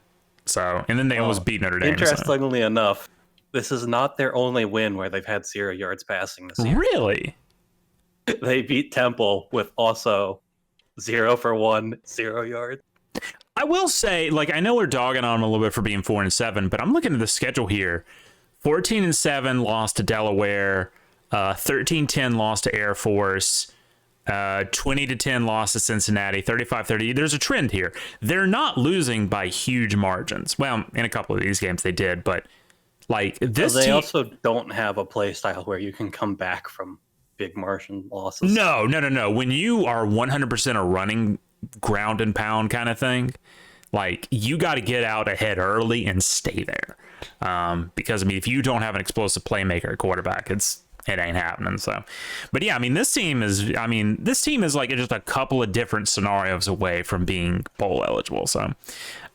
So, and then they almost beat Notre Dame. Interestingly enough, this is not their only win where they've had 0 yards passing this year. Really? They beat Temple with also 0 for 1, 0 yards. I will say, like, I know we're dogging on them a little bit for being 4-7, but I'm looking at the schedule here. 14-7 lost to Delaware, 13-10 lost to Air Force, 20-10 loss to Cincinnati, 35-30. There's a trend here. They're not losing by huge margins. Well, in a couple of these games they did, but like this they also don't have a play style where you can come back from big margin losses. No. When you are 100% a running ground and pound kind of thing, like you got to get out ahead early and stay there. Because I mean, if you don't have an explosive playmaker at quarterback, it ain't happening. So, but yeah, I mean, this team is like just a couple of different scenarios away from being bowl eligible. So,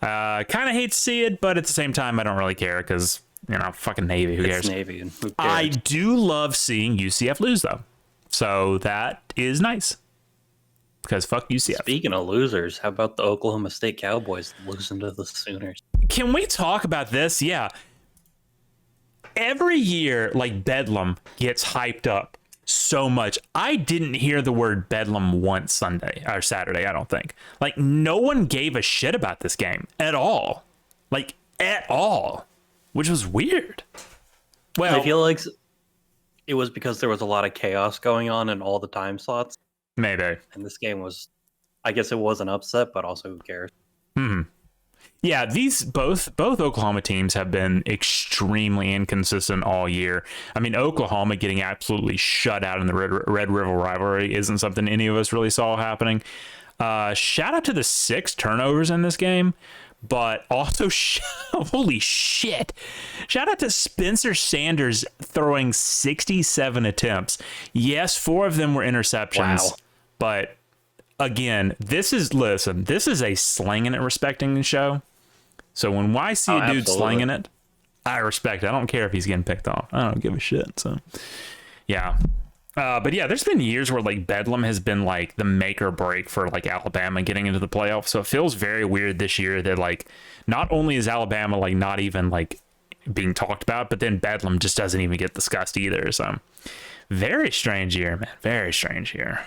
kind of hate to see it, but at the same time, I don't really care because, fucking Navy, who cares? It's Navy. And who cares? I do love seeing UCF lose though. So that is nice because fuck UCF. Speaking of losers, how about the Oklahoma State Cowboys losing to the Sooners? Can we talk about this? Yeah. Every year, like Bedlam gets hyped up so much. I didn't hear the word Bedlam once Sunday or Saturday, I don't think. Like, no one gave a shit about this game at all. Like, at all. Which was weird. Well, I feel like it was because there was a lot of chaos going on in all the time slots. Maybe. And this game was, I guess it was an upset, but also who cares? Yeah, these both Oklahoma teams have been extremely inconsistent all year. I mean, Oklahoma getting absolutely shut out in the Red River rivalry isn't something any of us really saw happening. Shout out to the 6 turnovers in this game, but also holy shit. Shout out to Spencer Sanders throwing 67 attempts. Yes, 4 of them were interceptions. Wow. But again, this is a slinging it, respecting show. So when I see a dude slinging it, I respect it. I don't care if he's getting picked off. I don't give a shit. So, yeah. But yeah, there's been years where like Bedlam has been like the make or break for like Alabama getting into the playoffs. So it feels very weird this year that like not only is Alabama like not even like being talked about, but then Bedlam just doesn't even get discussed either. So very strange year, man. Very strange year.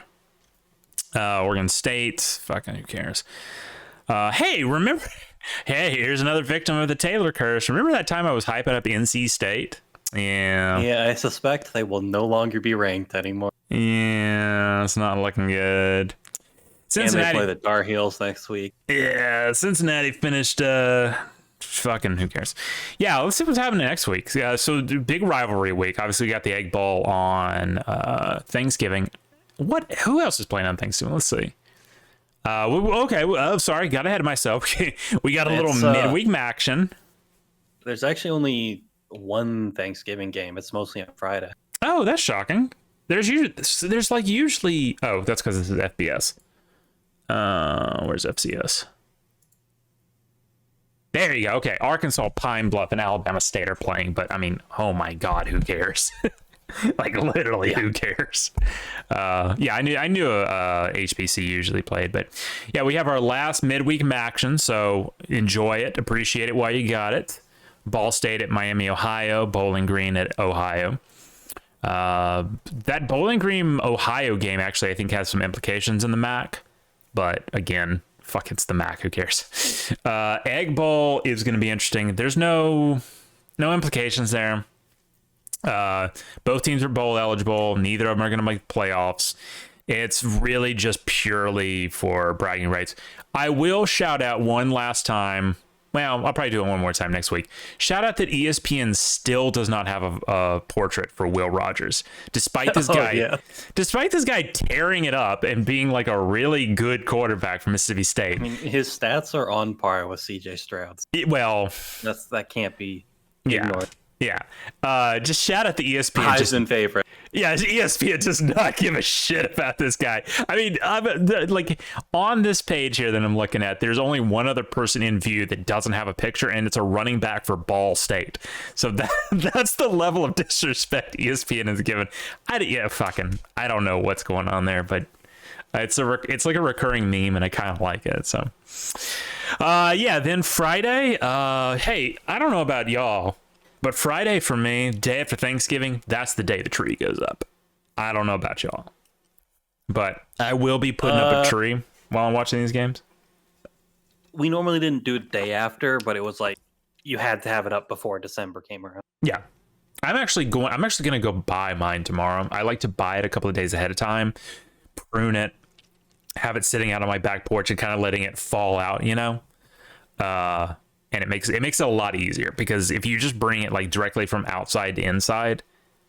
Oregon State, fucking who cares? Hey, remember? Hey, here's another victim of the Taylor curse. Remember that time I was hyping up NC State? Yeah. Yeah, I suspect they will no longer be ranked anymore. Yeah, it's not looking good. Cincinnati, and they play the Tar Heels next week. Yeah, Cincinnati finished. Fucking who cares? Yeah, let's see what's happening next week. Yeah, so big rivalry week. Obviously, we got the Egg Bowl on Thanksgiving. Who else is playing on Thanksgiving? Let's see. Okay. Sorry, got ahead of myself. We got a little midweek action. There's actually only one Thanksgiving game. It's mostly on Friday. Oh, that's shocking. There's usually. Oh, that's because this is FBS. Where's FCS? There you go. Okay, Arkansas, Pine Bluff, and Alabama State are playing, but I mean, oh my God, who cares? Like literally, who cares? Yeah, I knew HBC usually played, but yeah, we have our last midweek action, so enjoy it, appreciate it while you got it. Ball State at Miami, Ohio, Bowling Green at Ohio. That Bowling Green Ohio game actually I think has some implications in the MAC, but again, fuck, it's the MAC, who cares? Egg Bowl is going to be interesting. There's no implications there. Both teams are bowl eligible. Neither of them are going to make playoffs. It's really just purely for bragging rights. I will shout out one last time. Well, I'll probably do it one more time next week. Shout out that ESPN still does not have a portrait for Will Rogers, despite this guy, despite this guy tearing it up and being like a really good quarterback from Mississippi State. I mean, his stats are on par with CJ Stroud's. That can't be ignored. Yeah. Just shout out the ESPN. Heisman favorite. Yeah, ESPN does not give a shit about this guy. I mean, like on this page here that I'm looking at, there's only one other person in view that doesn't have a picture, and it's a running back for Ball State. So that's the level of disrespect ESPN has given. I don't know what's going on there, but it's like a recurring meme, and I kind of like it. So, then Friday. Hey, I don't know about y'all, but Friday for me, day after Thanksgiving, that's the day the tree goes up. I don't know about y'all, but I will be putting up a tree while I'm watching these games. We normally didn't do it day after, but it was like you had to have it up before December came around. Yeah. I'm actually going to go buy mine tomorrow. I like to buy it a couple of days ahead of time, prune it, have it sitting out on my back porch and kind of letting it fall out, you know? And it makes it a lot easier, because if you just bring it like directly from outside to inside,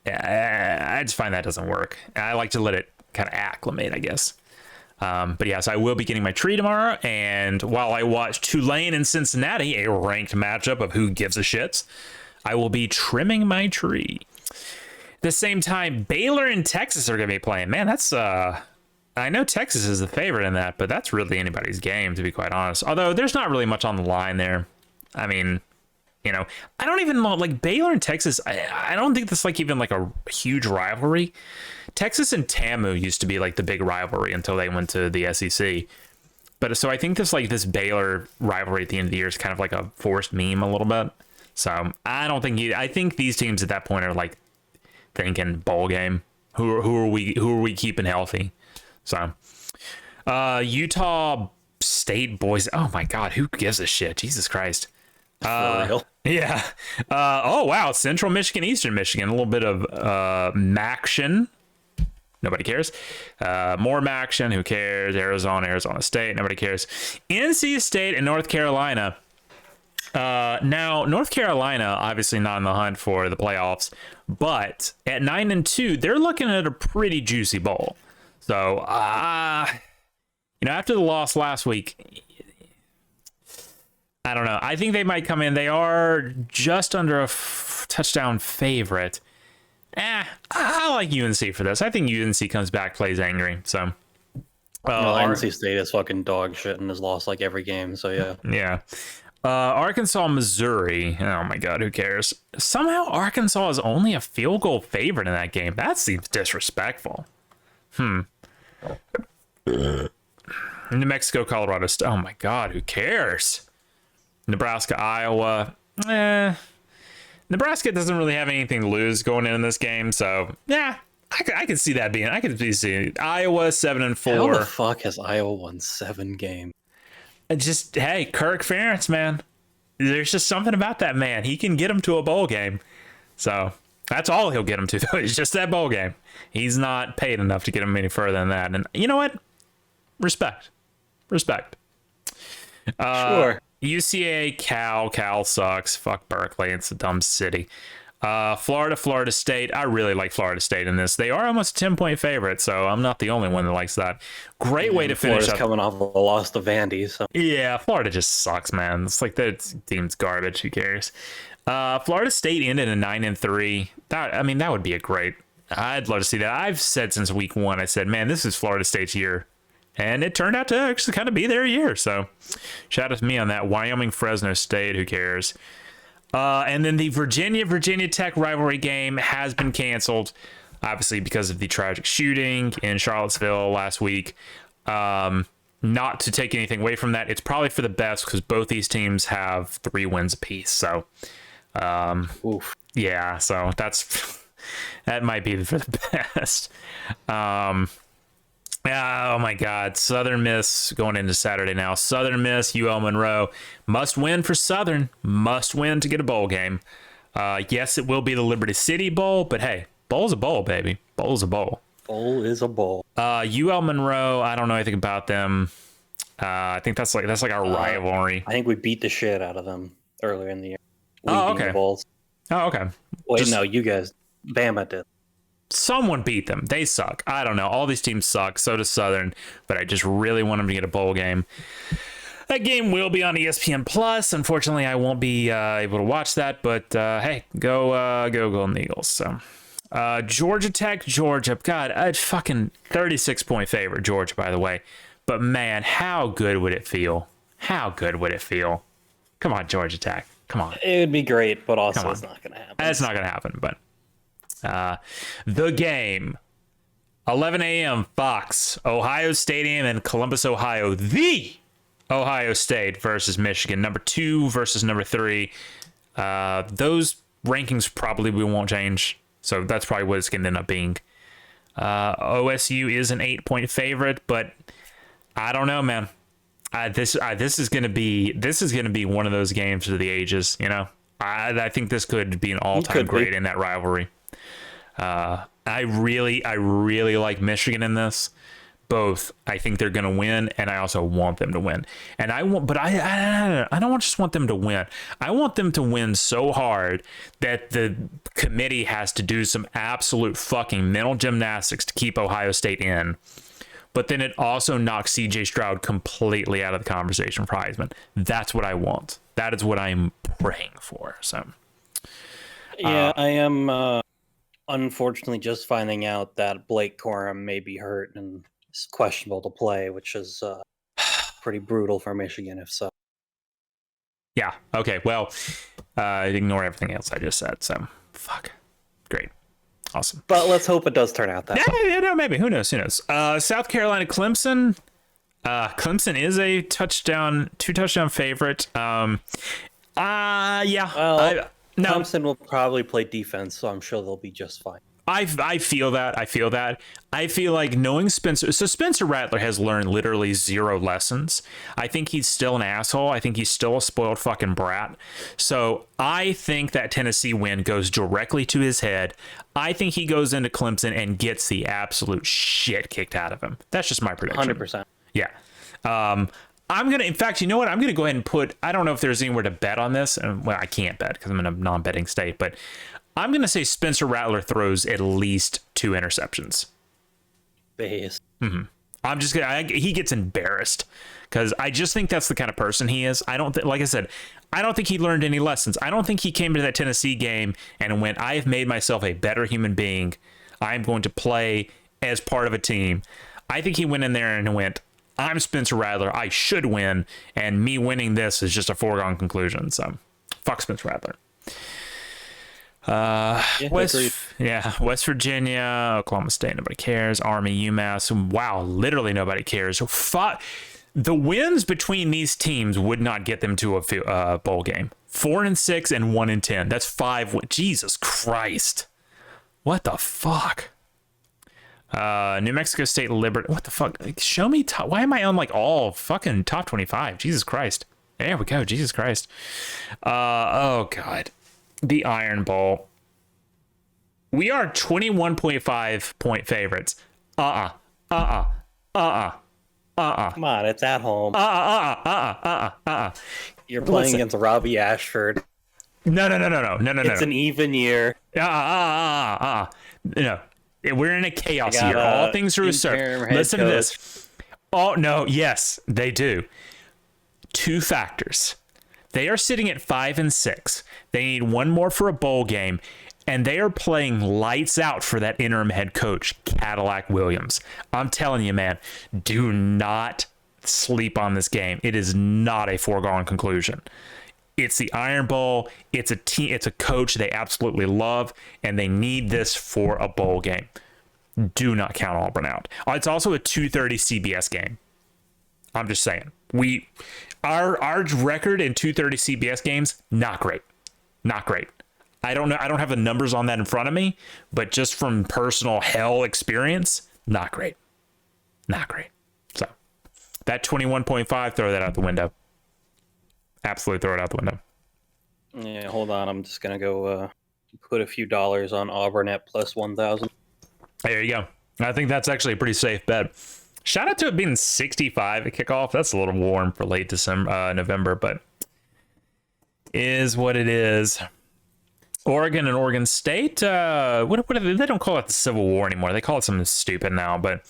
I just find that doesn't work. I like to let it kind of acclimate, I guess. But yes, I will be getting my tree tomorrow. And while I watch Tulane and Cincinnati, a ranked matchup of who gives a shits, I will be trimming my tree. At the same time, Baylor and Texas are going to be playing. Man, that's I know Texas is the favorite in that, but that's really anybody's game, to be quite honest. Although there's not really much on the line there. I mean, you know, I don't even know, like Baylor and Texas, I don't think that's like even like a huge rivalry. Texas and TAMU used to be like the big rivalry until they went to the SEC. But so I think this Baylor rivalry at the end of the year is kind of like a forced meme a little bit. So I think these teams at that point are like thinking bowl game. Who are we keeping healthy? So Utah State boys. Oh my God, who gives a shit? Jesus Christ. For real? Yeah. Oh wow, Central Michigan, Eastern Michigan. A little bit of Maction. Nobody cares. More Maction. Who cares? Arizona State. Nobody cares. NC State and North Carolina. Now North Carolina obviously not in the hunt for the playoffs, but at 9-2, they're looking at a pretty juicy bowl. So, after the loss last week, I don't know. I think they might come in. They are just under a touchdown favorite. I like UNC for this. I think UNC comes back, plays angry. So, NC State is fucking dog shit and has lost like every game. So yeah. Yeah. Arkansas, Missouri. Oh my God, who cares? Somehow Arkansas is only a field goal favorite in that game. That seems disrespectful. New Mexico, Colorado. Oh my God, who cares? Nebraska, Iowa. Nebraska doesn't really have anything to lose going in this game, so yeah, I could see that being. I could see Iowa 7-4. How the fuck has Iowa won 7 games? Just hey, Kirk Ferentz, man. There's just something about that man. He can get him to a bowl game. So that's all he'll get him to, though. It's just that bowl game. He's not paid enough to get him any further than that. And you know what? Respect. Sure. UCA, Cal sucks. Fuck Berkeley. It's a dumb city. Florida State. I really like Florida State in this. They are almost a 10-point favorite, so I'm not the only one that likes that. Great way to finish up. Coming off of a loss to Vandy. So. Yeah, Florida just sucks, man. It's like that team's garbage. Who cares? Florida State ended in 9-3. That would be a great. I'd love to see that. I've said since week 1, I said, man, this is Florida State's year. And it turned out to actually kind of be their year. So shout out to me on that. Wyoming, Fresno State. Who cares? And then the Virginia Tech rivalry game has been canceled, obviously because of the tragic shooting in Charlottesville last week. Not to take anything away from that, it's probably for the best because both these teams have 3 wins apiece. So, yeah, so that might be for the best. Oh my God, Southern Miss going into Saturday now. Southern Miss, UL Monroe, must win for Southern, must win to get a bowl game. Yes, it will be the Liberty City Bowl, but hey, bowl's a bowl, baby. Bowl's a bowl. Bowl is a bowl. UL Monroe, I don't know anything about them. I think that's like our rivalry. I think we beat the shit out of them earlier in the year. Okay. The Vols. Oh, okay. Wait, no, you guys. Bama did. Someone beat them. They suck. I don't know. All these teams suck. So does Southern. But I just really want them to get a bowl game. That game will be on ESPN Plus. Unfortunately, I won't be able to watch that. But hey, go Golden Eagles. So Georgia Tech, Georgia. God, a fucking 36-point favorite, Georgia, by the way. But man, how good would it feel? How good would it feel? Come on, Georgia Tech. Come on. It would be great, but also it's not going to happen. It's not going to happen, but the game, 11 a.m. Fox, Ohio Stadium in Columbus, Ohio. The Ohio State versus Michigan, number 2 versus number 3. Those rankings probably won't change, so that's probably what it's going to end up being. OSU is an 8-point favorite, but I don't know, man. This is gonna be one of those games for the ages. You know, I think this could be an all-time great in that rivalry. I really like Michigan in this. Both, I think they're gonna win, and I also want them to win. And I don't just want them to win. I want them to win so hard that the committee has to do some absolute fucking mental gymnastics to keep Ohio State in. But then it also knocks C.J. Stroud completely out of the conversation for Heisman. That's what I want. That is what I'm praying for. So, yeah, I am unfortunately just finding out that Blake Corum may be hurt and is questionable to play, which is pretty brutal for Michigan, if so. Yeah. Okay. Well, ignore everything else I just said. So, fuck. Great. Awesome. But let's hope it does turn out that way. Yeah, no, maybe. Who knows? South Carolina, Clemson. Clemson is a 2-touchdown favorite. Yeah. Well, Clemson will probably play defense, so I'm sure they'll be just fine. I feel that. I feel like knowing Spencer. So Spencer Rattler has learned literally 0 lessons. I think he's still an asshole. I think he's still a spoiled fucking brat. So I think that Tennessee win goes directly to his head. I think he goes into Clemson and gets the absolute shit kicked out of him. That's just my prediction. 100%. Yeah. In fact, you know what? I'm going to go ahead and put, I don't know if there's anywhere to bet on this. Well, I can't bet because I'm in a non-betting state, but I'm going to say Spencer Rattler throws at least 2 interceptions. Base. Mm-hmm. I'm just going to, he gets embarrassed because I just think that's the kind of person he is. I don't like I said, I don't think he learned any lessons. I don't think he came to that Tennessee game and went, I have made myself a better human being. I'm going to play as part of a team. I think he went in there and went, I'm Spencer Rattler. I should win. And me winning this is just a foregone conclusion. So fuck Spencer Rattler. West Virginia, Oklahoma State, nobody cares. Army, UMass, wow, literally nobody cares. The wins between these teams would not get them to a bowl game. 4-6 and 1-10. That's 5 wins. Jesus Christ, what the fuck? New Mexico State, Liberty. What the fuck? Like, show me. Why am I on like all fucking top 25? Jesus Christ. There we go. Jesus Christ. Oh God. The Iron Bowl. We are 21.5 point favorites. Come on, it's at home. You're playing against Robbie Ashford. No. It's an even year. No. We're in a chaos here. All things are reserved. Listen to this. Oh, no. Yes, they do. 2 factors. They are sitting at 5-6. They need 1 more for a bowl game, and they are playing lights out for that interim head coach, Cadillac Williams. I'm telling you, man, do not sleep on this game. It is not a foregone conclusion. It's the Iron Bowl. It's a team. It's a coach they absolutely love, and they need this for a bowl game. Do not count Auburn out. It's also a 2:30 CBS game. I'm just saying. Our record in 2:30 CBS games, not great. I don't know. I don't have the numbers on that in front of me, but just from personal hell experience, not great. So that 21.5, throw that out the window. Absolutely throw it out the window. Yeah, hold on. I'm just gonna go put a few dollars on Auburn at plus 1,000. There you go. I think that's actually a pretty safe bet. Shout out to it being 65 at kickoff. That's a little warm for late November, but is what it is. Oregon and Oregon State. What they don't call it the Civil War anymore. They call it something stupid now, but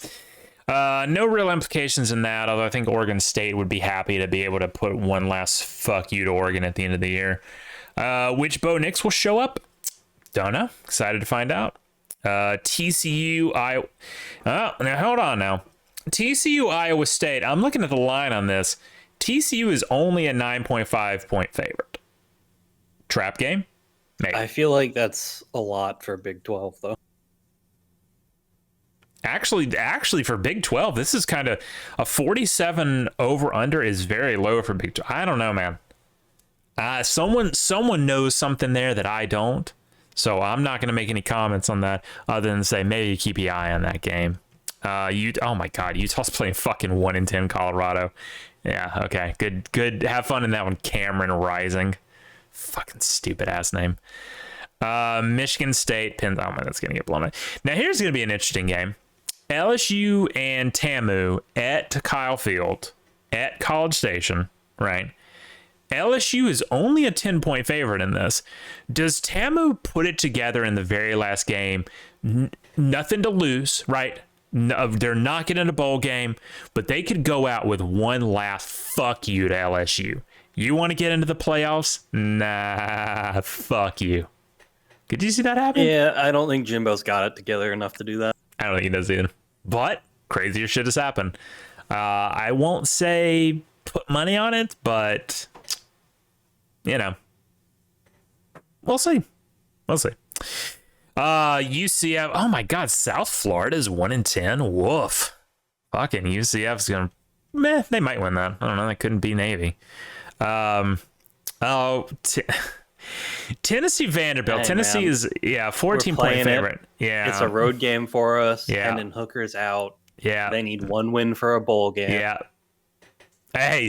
no real implications in that. Although I think Oregon State would be happy to be able to put one last fuck you to Oregon at the end of the year. Which Bo Nix will show up? Don't know. Excited to find out. TCU, Iowa. Now hold on now. TCU, Iowa State. I'm looking at the line on this. TCU is only a 9.5 point favorite. Trap game? Maybe. I feel like that's a lot for Big 12, though. Actually, for Big 12, this is kind of a 47 over under is very low for Big 12. I don't know, man. Someone knows something there that I don't. So I'm not going to make any comments on that other than say maybe keep your eye on that game. Oh my God, Utah's playing fucking 1-10 Colorado. Yeah, okay, good. Have fun in that one, Cameron Rising. Fucking stupid ass name. Michigan State, Penn. Oh man, that's gonna get blown up. Now here's gonna be an interesting game. LSU and TAMU at Kyle Field at College Station, right? LSU is only a 10-point favorite in this. Does TAMU put it together in the very last game? Nothing to lose, right? No, they're not getting a bowl game, but they could go out with one last fuck you to LSU. You want to get into the playoffs? Nah, fuck you. Could you see that happen? Yeah, I don't think Jimbo's got it together enough to do that. I don't think he does either. But crazier shit has happened. I won't say put money on it, but you know, we'll see. UCF. Oh my God, South Florida is 1-10. Woof. Fucking UCF's gonna. They might win that. I don't know. They couldn't be Navy. Tennessee Vanderbilt. Hey, Tennessee man. is 14-point favorite. Yeah, It's a road game for us. Yeah. Hendon Hooker's out. Yeah, They need one win for a bowl game. yeah. Hey!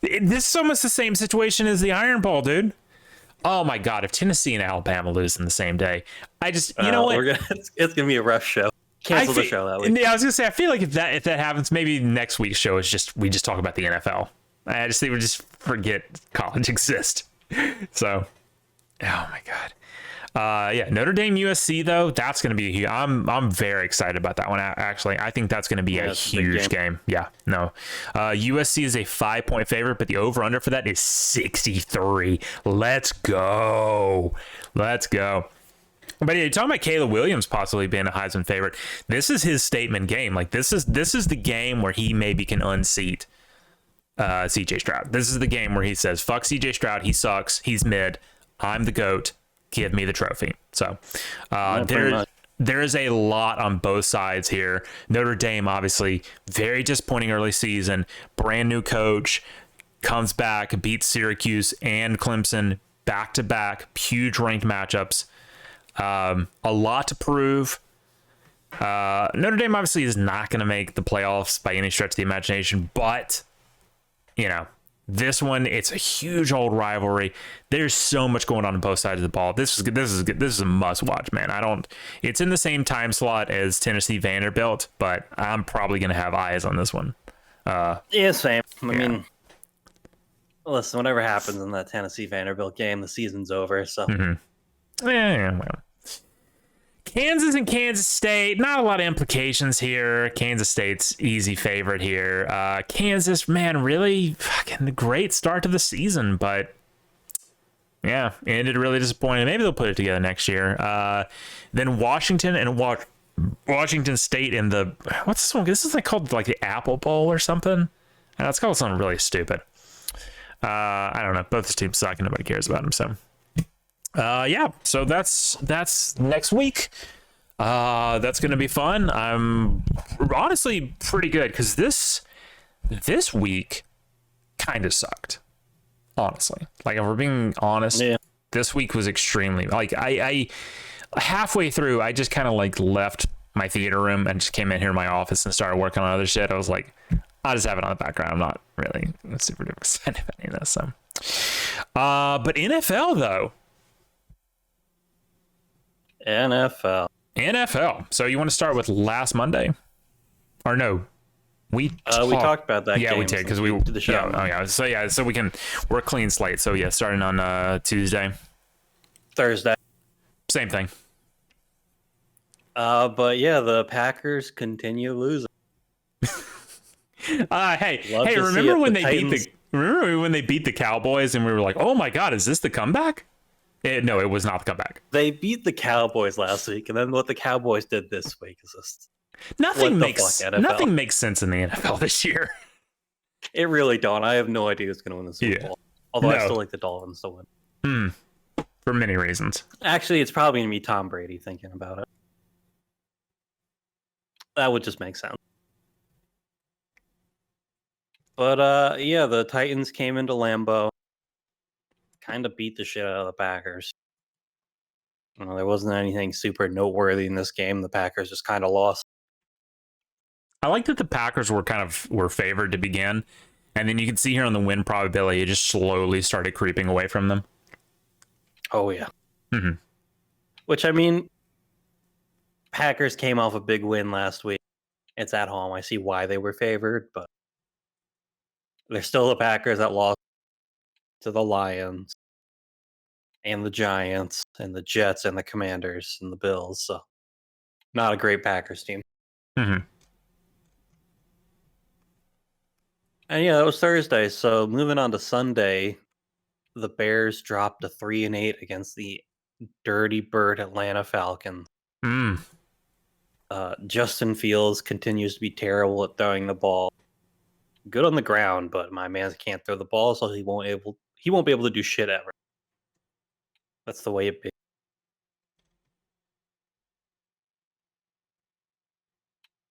This is almost the same situation as the Iron Bowl, dude. Oh my God! If Tennessee and Alabama lose in the same day, you know what? It's gonna be a rough show. Cancel the show that week. Yeah, I was gonna say I feel like if that happens, maybe next week's show is we just talk about the NFL. I just think we just forget college exists. So, oh my God. Notre Dame USC though, that's going to be huge. I'm very excited about that one. Actually, I think that's going to be a huge game. Yeah, no. USC is a 5-point favorite, but the over under for that is 63. Let's go. But yeah, you're talking about Caleb Williams possibly being a Heisman favorite. This is his statement game. Like this is the game where he maybe can unseat CJ Stroud. This is the game where he says, fuck CJ Stroud, he sucks, he's mid, I'm the GOAT, give me the trophy. So there is a lot on both sides here. Notre Dame, obviously, very disappointing early season, brand new coach, comes back, beats Syracuse and Clemson back-to-back, huge ranked matchups. A lot to prove. Notre Dame obviously is not going to make the playoffs by any stretch of the imagination, but you know, this one, it's a huge old rivalry. There's so much going on both sides of the ball. This is a must watch, man. It's in the same time slot as Tennessee Vanderbilt, but I'm probably going to have eyes on this one. Yeah, same. I mean, listen, whatever happens in that Tennessee Vanderbilt game, the season's over. So, well. Kansas and Kansas State, not a lot of implications here. Kansas State's easy favorite here. Kansas, man, really fucking great start to the season, but yeah, ended really disappointing. Maybe they'll put it together next year. Then Washington and Washington State in the what's this one? This is like called like the Apple Bowl or something. It's called something really stupid. I don't know. Both the teams suck and nobody cares about them. So. So that's next week. That's gonna be fun. I'm honestly pretty good because this week kind of sucked. Honestly, like if we're being honest, This week was extremely like I halfway through I just kind of like left my theater room and just came in here in my office and started working on other shit. I was like, I'll just have it on the background. I'm not really super excited about any of this. So. But NFL though. NFL. So you want to start with last Monday? Or no? We talked about that. Yeah, game we did because we did the show. Yeah, oh yeah. So we're clean slate. So yeah, starting on Tuesday. Thursday. Same thing. But yeah, the Packers continue losing. Remember when they beat the Cowboys and we were like, "Oh my god, is this the comeback?" No, it was not the comeback. They beat the Cowboys last week, and then what the Cowboys did this week is just nothing makes sense in the NFL this year. It really don't. I have no idea who's going to win the Super Bowl. Although I still like the Dolphins to win. For many reasons. Actually, it's probably going to be Tom Brady thinking about it. That would just make sense. But yeah, the Titans came into Lambeau, kind of beat the shit out of the Packers. There wasn't anything super noteworthy in this game. The Packers just kind of lost. I like that the Packers were favored to begin, and then you can see here on the win probability, it just slowly started creeping away from them. Oh yeah. Mm-hmm. Which, I mean, Packers came off a big win last week. It's at home. I see why they were favored, but they're still the Packers that lost to the Lions and the Giants and the Jets and the Commanders and the Bills. So not a great Packers team. Mm-hmm. And yeah, that was Thursday. So moving on to Sunday, the Bears dropped to 3-8 against the Dirty Bird Atlanta Falcons. Justin Fields continues to be terrible at throwing the ball. Good on the ground, but my man can't throw the ball, so he won't be able to do shit ever. That's the way it be.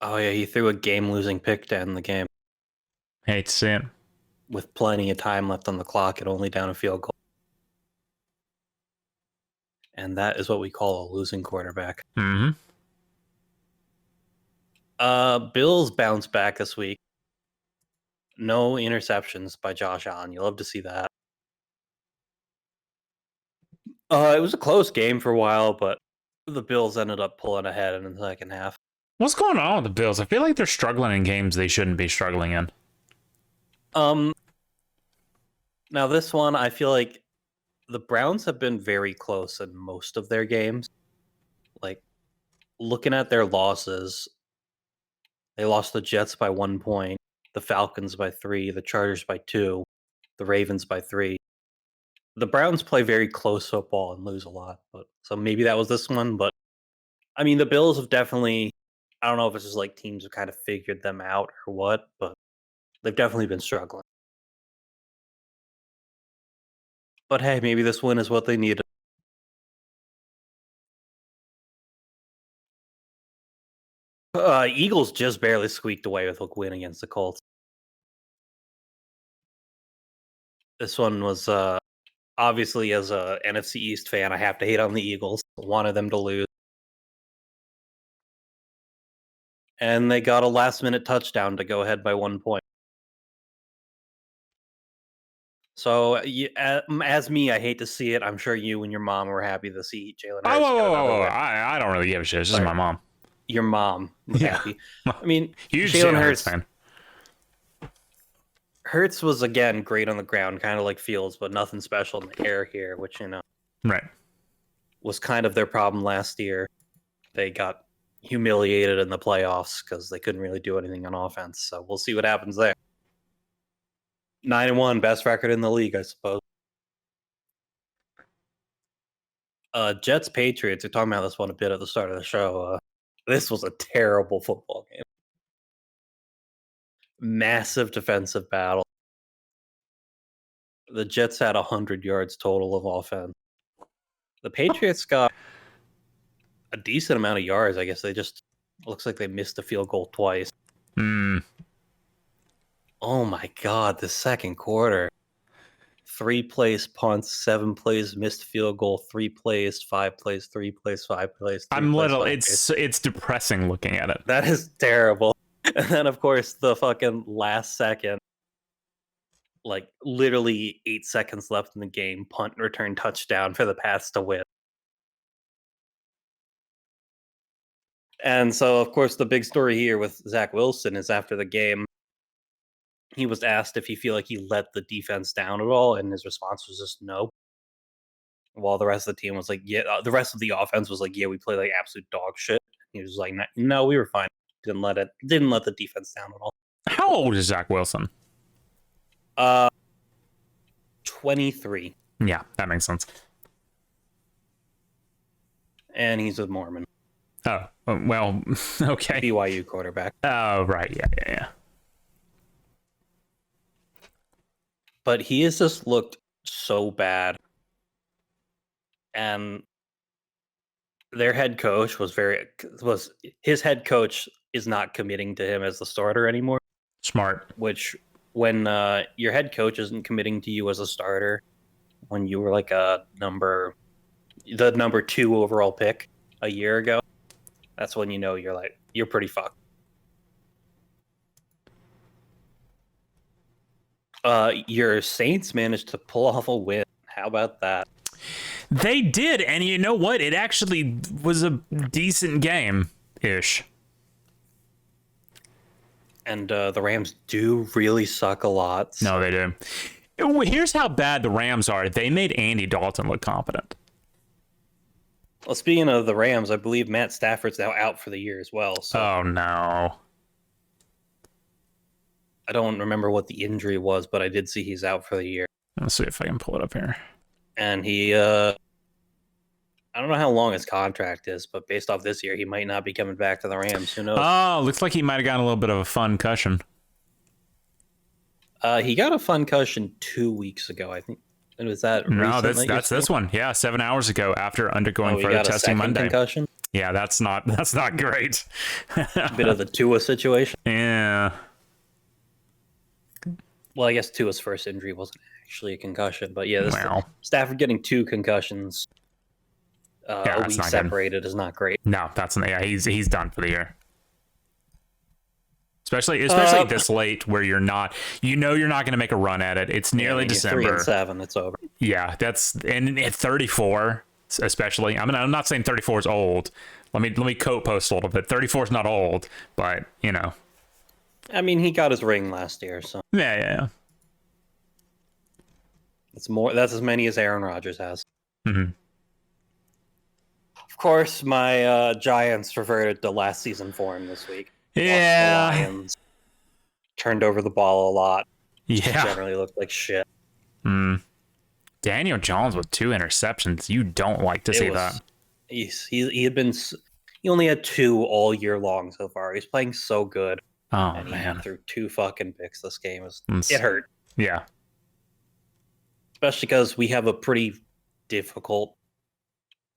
Oh yeah, he threw a game-losing pick to end the game. Hate to see it. With plenty of time left on the clock and only down a field goal. And that is what we call a losing quarterback. Mm-hmm. Bills bounced back this week. No interceptions by Josh Allen. You love to see that. It was a close game for a while, but the Bills ended up pulling ahead in the second half. What's going on with the Bills? I feel like they're struggling in games they shouldn't be struggling in. Now this one, I feel like the Browns have been very close in most of their games. Like, looking at their losses, they lost the Jets by 1 point, the Falcons by 3, the Chargers by 2, the Ravens by 3. The Browns play very close football and lose a lot, so maybe that was this one. But I mean, the Bills have definitely, I don't know if it's just like teams have kind of figured them out or what, but they've definitely been struggling. But hey, maybe this win is what they needed. Eagles just barely squeaked away with a win against the Colts. This one was obviously, as a NFC East fan, I have to hate on the Eagles. Wanted them to lose. And they got a last-minute touchdown to go ahead by 1 point. So, as me, I hate to see it. I'm sure you and your mom were happy to see Jalen Hurts. I don't really give a shit. It's just my mom. Your mom was happy. I mean, huge Jalen Hurts fan. Hurts was, again, great on the ground, kind of like Fields, but nothing special in the air here, which, right, was kind of their problem last year. They got humiliated in the playoffs because they couldn't really do anything on offense. So we'll see what happens there. 9-1, best record in the league, I suppose. Jets Patriots. We're talking about this one a bit at the start of the show. This was a terrible football game. Massive defensive battle. The Jets had 100 yards total of offense. The Patriots got a decent amount of yards. I guess they just looks like they missed the field goal twice. Oh my god, the second quarter. 3 plays punts, 7 plays missed field goal, 3 plays, 5 plays, 3 plays, 5 plays. It's depressing looking at it. That is terrible. And then, of course, the fucking last second, like literally 8 seconds left in the game, punt and return touchdown for the Pats to win. And so, of course, the big story here with Zach Wilson is after the game, he was asked if he feel like he let the defense down at all, and his response was just no. While the rest of the team was like, yeah, the rest of the offense was like, yeah, we played like absolute dog shit. He was like, no, we were fine. Didn't let the defense down at all. How old is Zach Wilson? 23. Yeah, that makes sense. And he's a Mormon. Oh, well, okay. BYU quarterback. Oh, right. Yeah. But he has just looked so bad. And their head coach his head coach is not committing to him as the starter anymore. Smart. Which, when your head coach isn't committing to you as a starter, when you were like the number 2 overall pick a year ago, that's when you know you're pretty fucked. Your Saints managed to pull off a win. How about that? They did, and you know what? It actually was a decent game-ish. And the Rams do really suck a lot. No, they do. Here's how bad the Rams are. They made Andy Dalton look competent. Well, speaking of the Rams, I believe Matt Stafford's now out for the year as well. So Oh, no. I don't remember what the injury was, but I did see he's out for the year. Let's see if I can pull it up here. And he, I don't know how long his contract is, but based off this year, he might not be coming back to the Rams. Who knows? Oh, looks like he might have gotten a little bit of a fun cushion. He got a fun cushion 2 weeks ago, I think. And was that No, that's this one. Yeah, 7 hours ago after undergoing further testing Monday. Concussion? Yeah, that's not great. Bit of the Tua situation. Yeah. Well, I guess Tua's first injury wasn't actually a concussion, but yeah, Well. Stafford getting 2 concussions a week separated is not great. No, that's not. Yeah, he's done for the year. Especially this late, where you're not going to make a run at it. It's nearly December. 3-7, it's over. Yeah, and at 34, especially. I mean, I'm not saying 34 is old. Let me coat post a little bit. 34 is not old, but you know. I mean, he got his ring last year, so Yeah. That's as many as Aaron Rodgers has. Mm-hmm. Of course, my Giants reverted to last season form this week. Yeah. The Lions turned over the ball a lot. Yeah. Generally looked like shit. Daniel Jones with 2 interceptions. You don't like to see that. He only had 2 all year long so far. He's playing so good. Oh, and man. He threw 2 fucking picks this game. It hurt. Yeah. Especially because we have a pretty difficult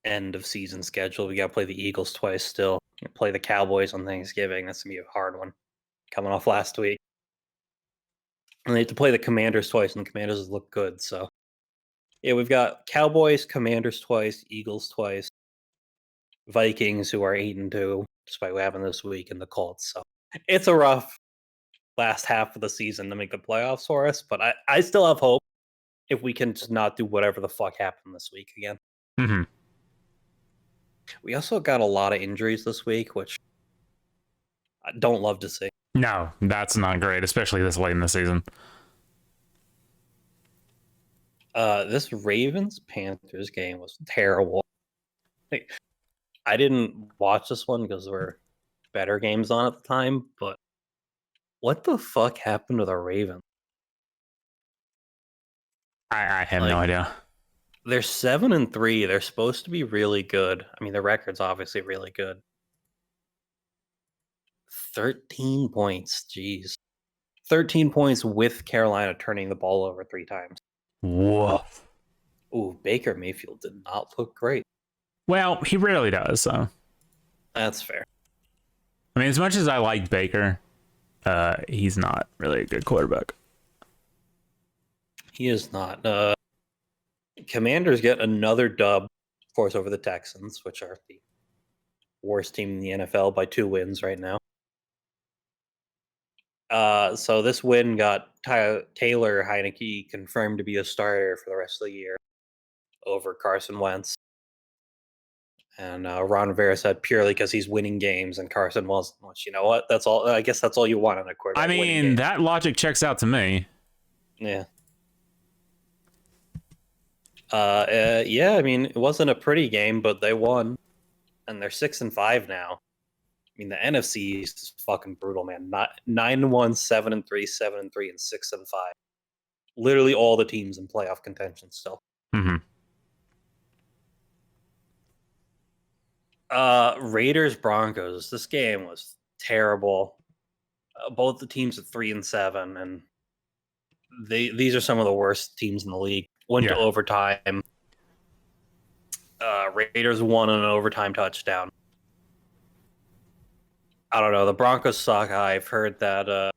end of season schedule. We got to play the Eagles twice still. Play the Cowboys on Thanksgiving. That's going to be a hard one. Coming off last week. And they have to play the Commanders twice, and the Commanders look good. So, yeah, we've got Cowboys, Commanders twice, Eagles twice, Vikings, who are 8-2, despite what happened this week, and the Colts. So, it's a rough last half of the season to make the playoffs for us, but I still have hope if we can just not do whatever the fuck happened this week again. Mm-hmm. We also got a lot of injuries this week, which I don't love to see. No, that's not great, especially this late in the season. This Ravens-Panthers game was terrible. I didn't watch this one because there were better games on at the time, but what the fuck happened to the Ravens? I have no idea. They're 7-3. They're supposed to be really good. I mean, their record's obviously really good. 13 points. Jeez. 13 points with Carolina turning the ball over 3 times. Whoa. Ooh, Baker Mayfield did not look great. Well, he rarely does, so. That's fair. I mean, as much as I liked Baker, he's not really a good quarterback. He is not. Commanders get another dub, of course, over the Texans, which are the worst team in the NFL by 2 wins right now. So this win got Taylor Heineke confirmed to be a starter for the rest of the year over Carson Wentz. And Ron Rivera said purely because he's winning games and Carson wasn't. Which, you know what? That's all. I guess that's all you want in a quarterback. I mean, that logic checks out to me. Yeah. Yeah. I mean, it wasn't a pretty game, but they won, and they're 6-5 now. I mean, the NFC is fucking brutal, man. 9-1, 7-3, 7-3, and 6-5. Literally all the teams in playoff contention still. Mm-hmm. Raiders Broncos. This game was terrible. Both the teams at 3-7, and these are some of the worst teams in the league. Went to overtime. Raiders won an overtime touchdown. I don't know. The Broncos suck. I've heard that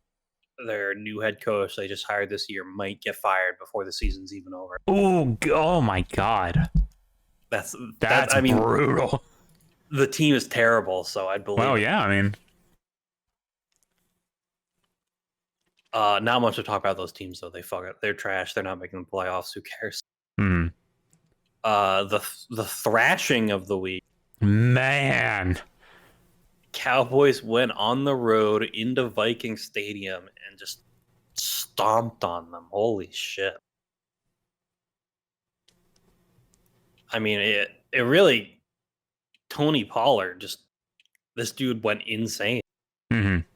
their new head coach they just hired this year might get fired before the season's even over. Oh my God. That's I mean, brutal. The team is terrible, so I'd believe. Well, yeah, I mean, not much to talk about those teams though. They fuck it. They're trash. They're not making the playoffs. Who cares? The thrashing of the week. Man. Cowboys went on the road into Viking Stadium and just stomped on them. Holy shit. I mean, it really Tony Pollard this dude went insane. 80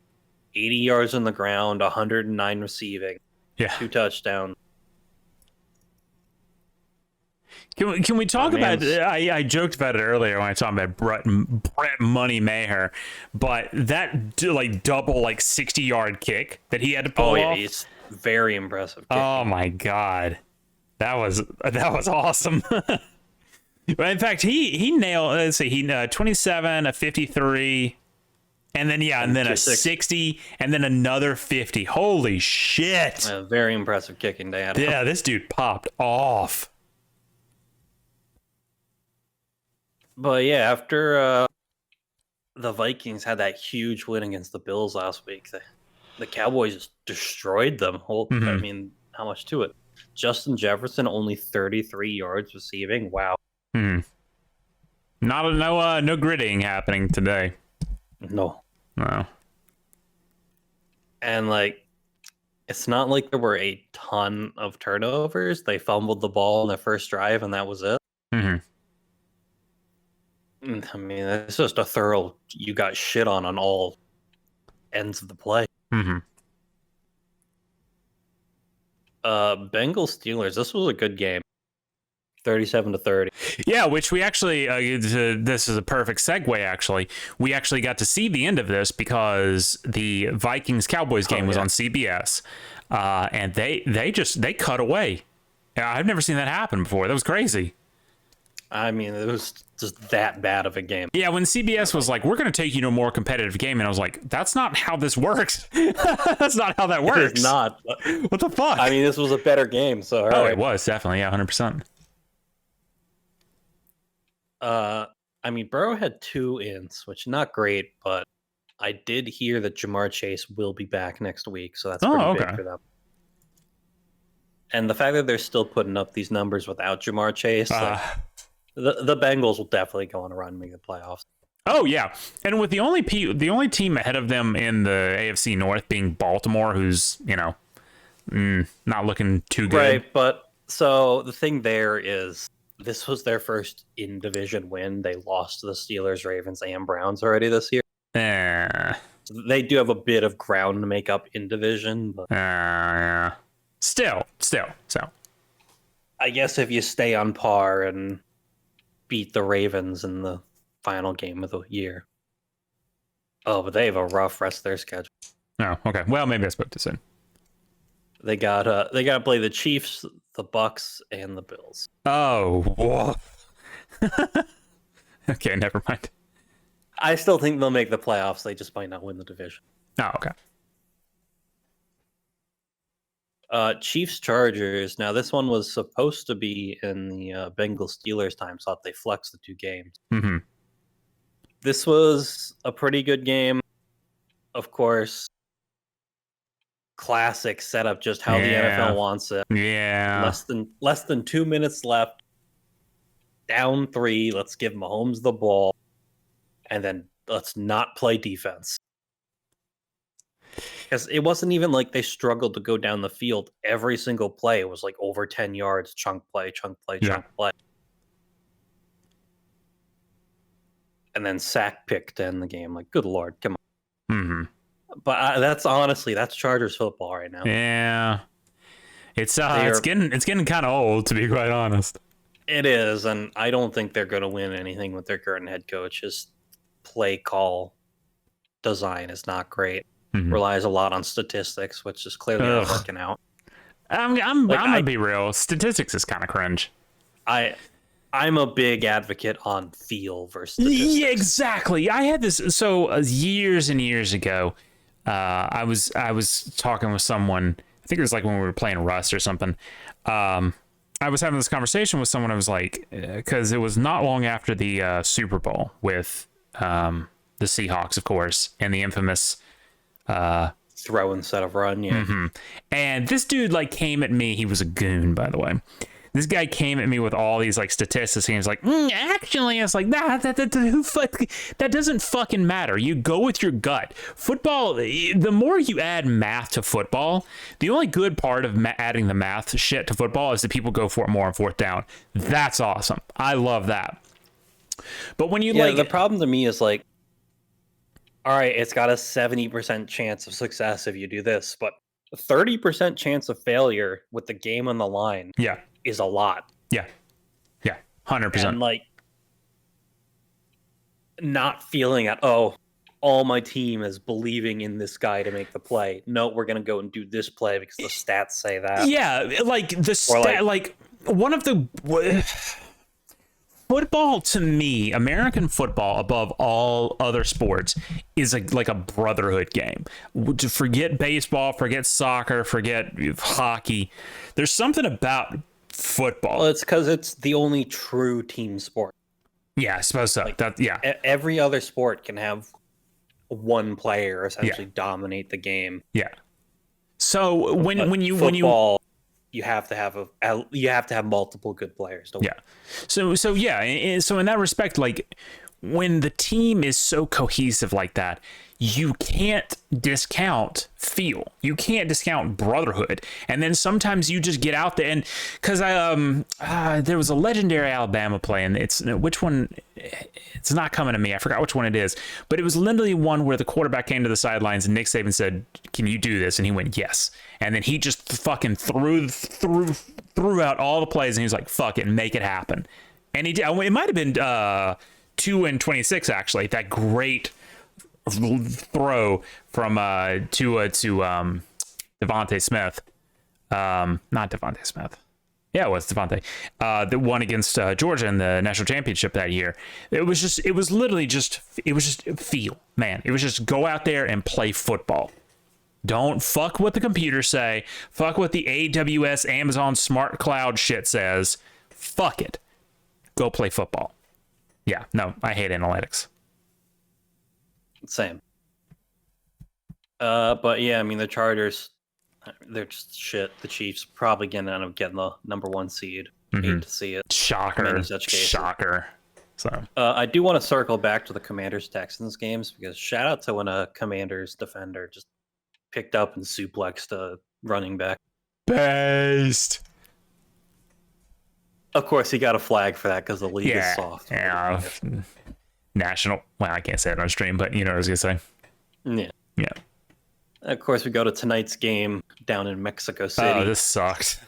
yards on the ground, 109 receiving, 2 touchdowns. Can we talk about? I joked about it earlier when I talked about Brett Money Maher, but that double 60-yard kick that he had to pull off. It's very impressive. Kicking. Oh my God, that was awesome. In fact, he nailed. Let's see, he 27, a 53, and then a 60, and then another 50. Holy shit! Very impressive kicking they had. Yeah, this dude popped off. But yeah, after the Vikings had that huge win against the Bills last week, the Cowboys just destroyed them. I mean, how much to it? Justin Jefferson only 33 yards receiving. Wow. No gritting happening today. No. And it's not like there were a ton of turnovers. They fumbled the ball in their first drive, and that was it. I mean, it's just a thorough. You got shit on all ends of the play. Bengals Steelers. This was a good game. 37-30. Yeah, which we actually, this is a perfect segue, actually. We actually got to see the end of this because the Vikings-Cowboys game was on CBS, and they cut away. I've never seen that happen before. That was crazy. I mean, it was just that bad of a game. Yeah, when CBS was like, we're going to take you to a more competitive game, and I was like, that's not how this works. That's not how that works. It is not. What the fuck? I mean, this was a better game, so... right. It was, definitely, yeah, 100%. I mean, Burrow had 2 ints, which not great, but I did hear that Jamar Chase will be back next week, so that's pretty big for them. And the fact that they're still putting up these numbers without Jamar Chase, the Bengals will definitely go on a run and make the playoffs. Oh yeah, and with the only team ahead of them in the AFC North being Baltimore, who's not looking too good. Right, but so the thing there is this was their first in division win. They lost to the Steelers, Ravens, and Browns already this year. So they do have a bit of ground to make up in division, but still. I guess if you stay on par and beat the Ravens in the final game of the year. Oh, but they have a rough rest of their schedule. Oh, okay. Well, maybe I spoke too soon. They got to play the Chiefs, the Bucks, and the Bills. Oh, whoa. Okay, never mind. I still think they'll make the playoffs. They just might not win the division. Oh, okay. Chiefs Chargers. Now, this one was supposed to be in the Bengals Steelers time slot. They flexed the 2 games. This was a pretty good game. Of course, classic setup, just how the NFL wants it. Yeah. Less than 2 minutes left. Down 3. Let's give Mahomes the ball, and then let's not play defense. Because it wasn't even like they struggled to go down the field. Every single play was like over 10 yards, chunk play, chunk play, chunk play. And then sack pick to end the game. Like, good Lord, come on. Mm-hmm. But that's Chargers football right now. Yeah. It's getting kind of old, to be quite honest. It is, and I don't think they're going to win anything with their current head coach. His play call design is not great. Mm-hmm. Relies a lot on statistics, which is clearly not working out. I'm gonna be real. Statistics is kind of cringe. I'm a big advocate on feel versus statistics. Yeah, exactly. I had this years and years ago. I was talking with someone. I think it was like when we were playing Rust or something. I was having this conversation with someone. I was like, because it was not long after the Super Bowl with the Seahawks, of course, and the infamous throw instead of run. Yeah. Mm-hmm. And this dude like came at me. He was a goon, by the way. This guy came at me with all these like statistics. And he was like, actually, it's like that doesn't fucking matter. You go with your gut. Football. The more you add math to football, the only good part of adding the math shit to football is that people go for it more on fourth down. That's awesome. I love that. But when you the problem to me is like, all right, it's got a 70% chance of success if you do this, but a 30% chance of failure with the game on the line. Yeah. Is a lot. Yeah. 100%. And like not feeling all my team is believing in this guy to make the play. No, we're gonna go and do this play because the stats say that. Yeah, like the like one of the football to me, American football above all other sports is like a brotherhood game. To forget baseball, forget soccer, forget hockey. There's something about football. Well, it's because it's the only true team sport. Yeah, I suppose so. Like, every other sport can have one player essentially dominate the game. Yeah. So when you you have to have multiple good players. So in that respect, like when the team is so cohesive like that, you can't discount feel. You can't discount brotherhood. And then sometimes you just get out there and because there was a legendary Alabama play and it's which one? It's not coming to me. I forgot which one it is, but it was literally one where the quarterback came to the sidelines and Nick Saban said, "Can you do this?" And he went, "Yes." And then he just fucking threw out all the plays and he was like, "Fuck it, make it happen." And he did. It might have been 2 and 26 actually. That great throw from Tua to Devontae Smith. Not Devontae Smith. Yeah, it was Devontae. The one against Georgia in the national championship that year. It was literally just feel, man. It was just go out there and play football. Don't fuck what the computers say. Fuck what the AWS Amazon Smart Cloud shit says. Fuck it. Go play football. Yeah, no, I hate analytics. Same. But yeah, I mean the Chargers, they're just shit. The Chiefs probably gonna end up getting the number 1 seed. Hate to see it. Shocker. So I do want to circle back to the Commanders Texans games because shout out to when a Commanders defender just picked up and suplexed a running back. Based. Of course, he got a flag for that because the league is soft. Yeah. National. Well, I can't say it on stream, but you know what I was gonna say. Yeah. Of course, we go to tonight's game down in Mexico City. Oh, this sucked.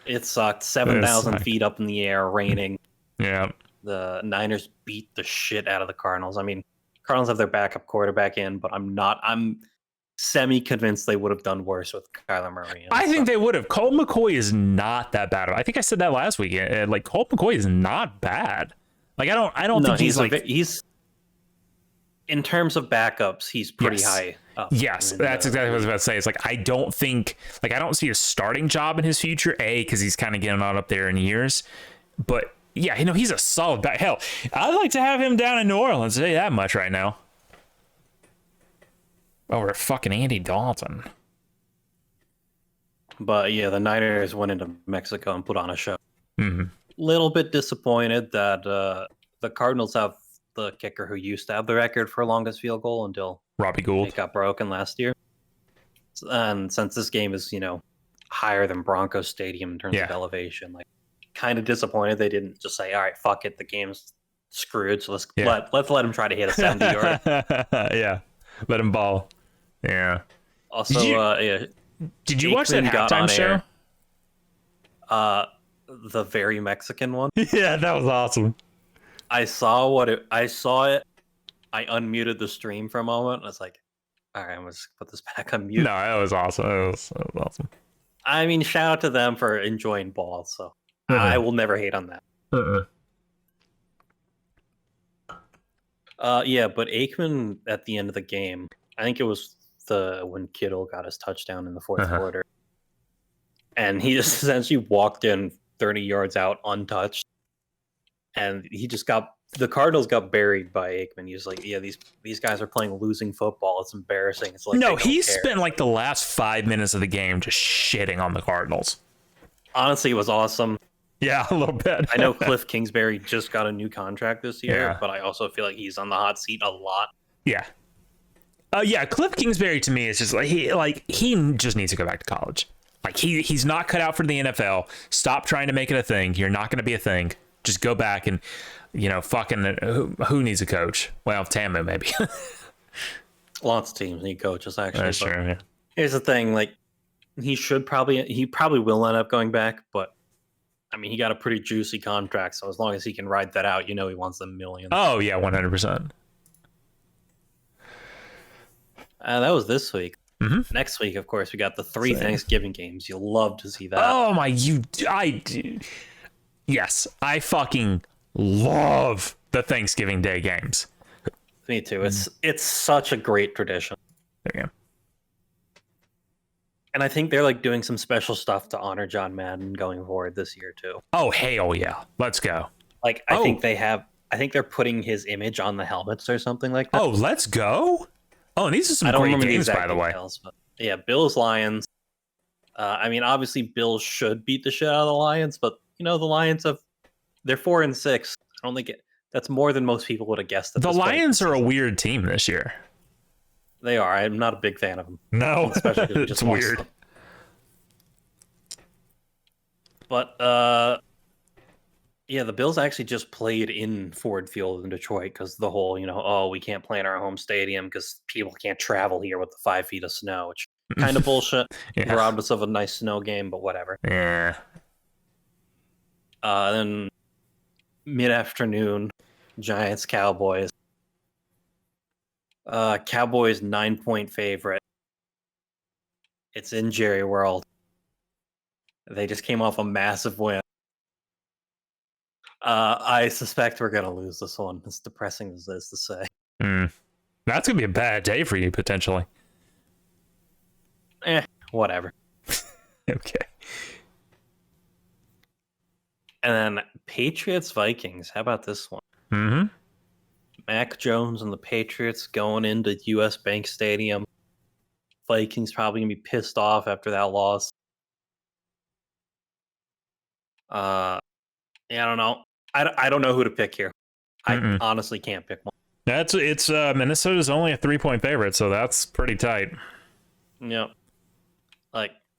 It sucked. 7,000 feet up in the air, raining. Yeah. The Niners beat the shit out of the Cardinals. I mean, Cardinals have their backup quarterback in, but I'm semi-convinced they would have done worse with Kyler Murray. I think they would have. Colt McCoy is not that bad. I think I said that last week. Like Colt McCoy is not bad. Like I don't think he's in terms of backups, he's pretty high up. Yes, that's exactly what I was about to say. It's like I don't see a starting job in his future. Because he's kind of getting on up there in years. But yeah, he's a solid back. Hell, I'd like to have him down in New Orleans. I'll tell you that much right now. Over fucking Andy Dalton. But yeah, the Niners went into Mexico and put on a show. Hmm. Little bit disappointed that the Cardinals have the kicker who used to have the record for longest field goal until Robbie it Gould. got broken last year. And since this game is, higher than Broncos Stadium in terms of Yeah. elevation, like kind of disappointed they didn't just say, all right, fuck it, the game's screwed, so Yeah. let's let him try to hit a 70-yard. Yeah. Let him ball. Yeah. Also, Did you watch that Aikman got halftime on show? air. The very Mexican one. Yeah, that was awesome. I saw it. I unmuted the stream for a moment. And I was like, all right, I'm gonna just put this back on mute. No, that was awesome. That was awesome. I mean, shout out to them for enjoying ball. So I will never hate on that. Yeah, but Aikman at the end of the game, I think it was when Kittle got his touchdown in the fourth quarter, and he just essentially walked in 30 yards out untouched, and the Cardinals got buried by Aikman. He was like, "Yeah, these guys are playing losing football. It's embarrassing." It's like no, he spent like the last 5 minutes of the game just shitting on the Cardinals. Honestly, it was awesome. Yeah, a little bit. I know Cliff Kingsbury just got a new contract this year, Yeah. but I also feel like he's on the hot seat a lot. Yeah. Yeah, Cliff Kingsbury to me is just he just needs to go back to college. Like he's not cut out for the NFL. Stop trying to make it a thing. You're not going to be a thing. Just go back and fucking who needs a coach? Well, Tamu maybe. Lots of teams need coaches actually. That's true. Yeah. Here's the thing: like he probably will end up going back, but I mean, he got a pretty juicy contract, so as long as he can ride that out, he wants the millions. Oh yeah, 100%. That was this week. Mm-hmm. Next week, of course, we got the 3 Thanksgiving games. You'll love to see that. Oh my, yes, I fucking love the Thanksgiving Day games. Me too. It's such a great tradition. There you go. And I think they're like doing some special stuff to honor John Madden going forward this year too. Oh hell yeah, let's go. Like I think they're putting his image on the helmets or something like that. Oh, let's go. Oh, and these are some great games, by the way. But yeah, Bills Lions. I mean, obviously Bills should beat the shit out of the Lions, but the Lions they're 4-6. I don't think that's more than most people would have guessed. The Lions are a weird team this year. They are. I'm not a big fan of them. No, especially it's weird. Them. But yeah, the Bills actually just played in Ford Field in Detroit because the whole, we can't play in our home stadium because people can't travel here with the 5 feet of snow, which kind of bullshit. Yeah. Robbed us of a nice snow game, but whatever. Yeah. Then mid-afternoon, Giants Cowboys. Cowboys 9-point favorite. It's in Jerry World. They just came off a massive win. I suspect we're gonna lose this one. As depressing as this to say. That's gonna be a bad day for you potentially. Whatever. Okay. And then Patriots Vikings. How about this one? Mm-hmm. Mac Jones and the Patriots going into US Bank Stadium. Vikings probably gonna be pissed off after that loss. Yeah, I don't know. I don't know who to pick here. I honestly can't pick one. It's Minnesota's only a 3-point favorite, so that's pretty tight. Yep.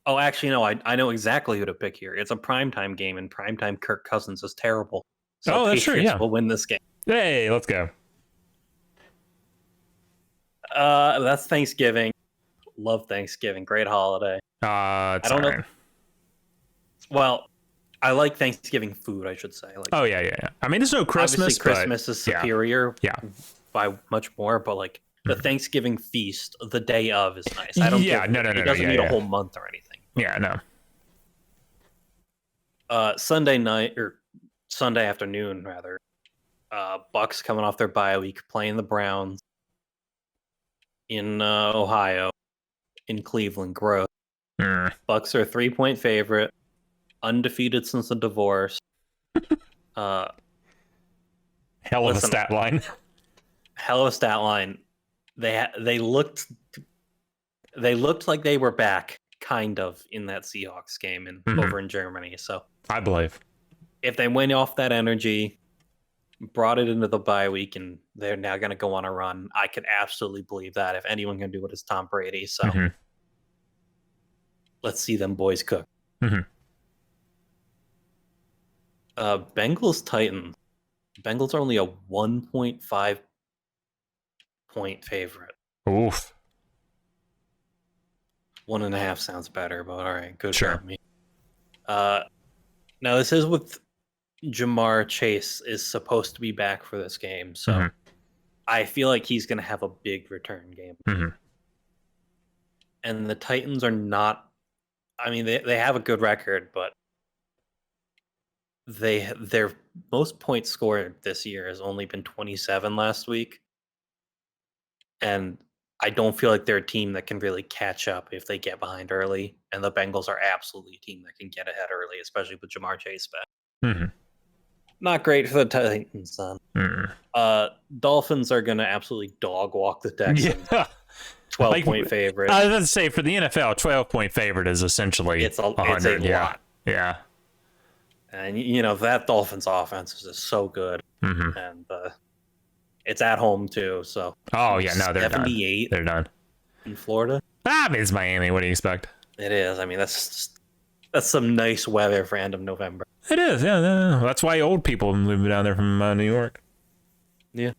Actually, no. I know exactly who to pick here. It's a primetime game, and primetime Kirk Cousins is terrible. So that's true. Yeah, we'll win this game. Hey, let's go. That's Thanksgiving. Love Thanksgiving. Great holiday. I don't know. Well, I like Thanksgiving food, I should say. Oh yeah. I mean, there's no Christmas. Obviously, Christmas is superior. Yeah. By much more, but like the Thanksgiving feast, the day of is nice. No. It doesn't need a whole month or anything. Yeah, no. Sunday night or Sunday afternoon rather. Bucks coming off their bye week, playing the Browns in Ohio, in Cleveland. Gross. Bucks are a 3-point favorite, undefeated since the divorce. Hell of a stat line. Hell of a stat line. They looked like they were back kind of in that Seahawks game and over in Germany. So I believe. if they went off that energy, brought it into the bye week, and they're now going to go on a run, I could absolutely believe that. If anyone can do it, it's Tom Brady. So let's see them boys cook. Bengals Titans. Bengals are only a 1.5 point favorite. Oof. 1.5 sounds better, but all right, good Sure. for me. Now this is with Jamar Chase is supposed to be back for this game, so I feel like he's going to have a big return game. And the Titans are not. I mean, they have a good record, but their most points scored this year has only been 27 last week, and I don't feel like they're a team that can really catch up if they get behind early. And the Bengals are absolutely a team that can get ahead early, especially with Jamar Chase back. Not great for the Titans, then. Dolphins are going to absolutely dog walk the Texans. Yeah. 12-point favorite. I was going to say, for the NFL, 12-point favorite is essentially it's a 100. lot. Yeah. And, you know, that Dolphins offense is just so good. And it's at home, too. So. Oh, yeah. No, they're 78 done. They're done. In Florida? I mean, it's Miami. What do you expect? It is. I mean, that's some nice weather for end of November. It is. Yeah. That's why old people move down there from New York. Yeah.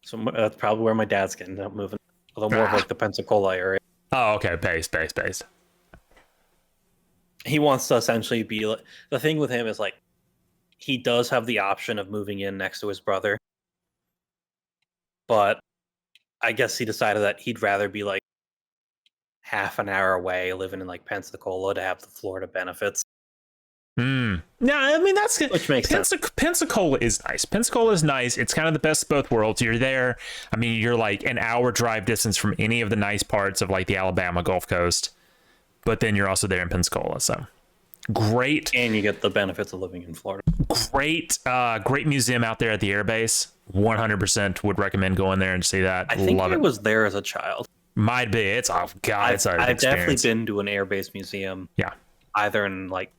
So that's probably where my dad's getting up moving. Although more of like the Pensacola area. Oh, okay. Based. He wants to essentially be like, the thing with him is like, he does have the option of moving in next to his brother. But I guess he decided that he'd rather be like half an hour away living in like Pensacola to have the Florida benefits. No, I mean, that's good. Which makes sense. Pensacola is nice. Pensacola is nice. It's kind of the best of both worlds. You're there. I mean, you're like an hour drive distance from any of the nice parts of like the Alabama Gulf Coast, but then you're also there in Pensacola. So great. And you get the benefits of living in Florida. Great museum out there at the airbase. 100% would recommend going there and see that. I think I was there as a child. Might be. It's oh god. I've definitely been to an airbase museum. Yeah. Either in like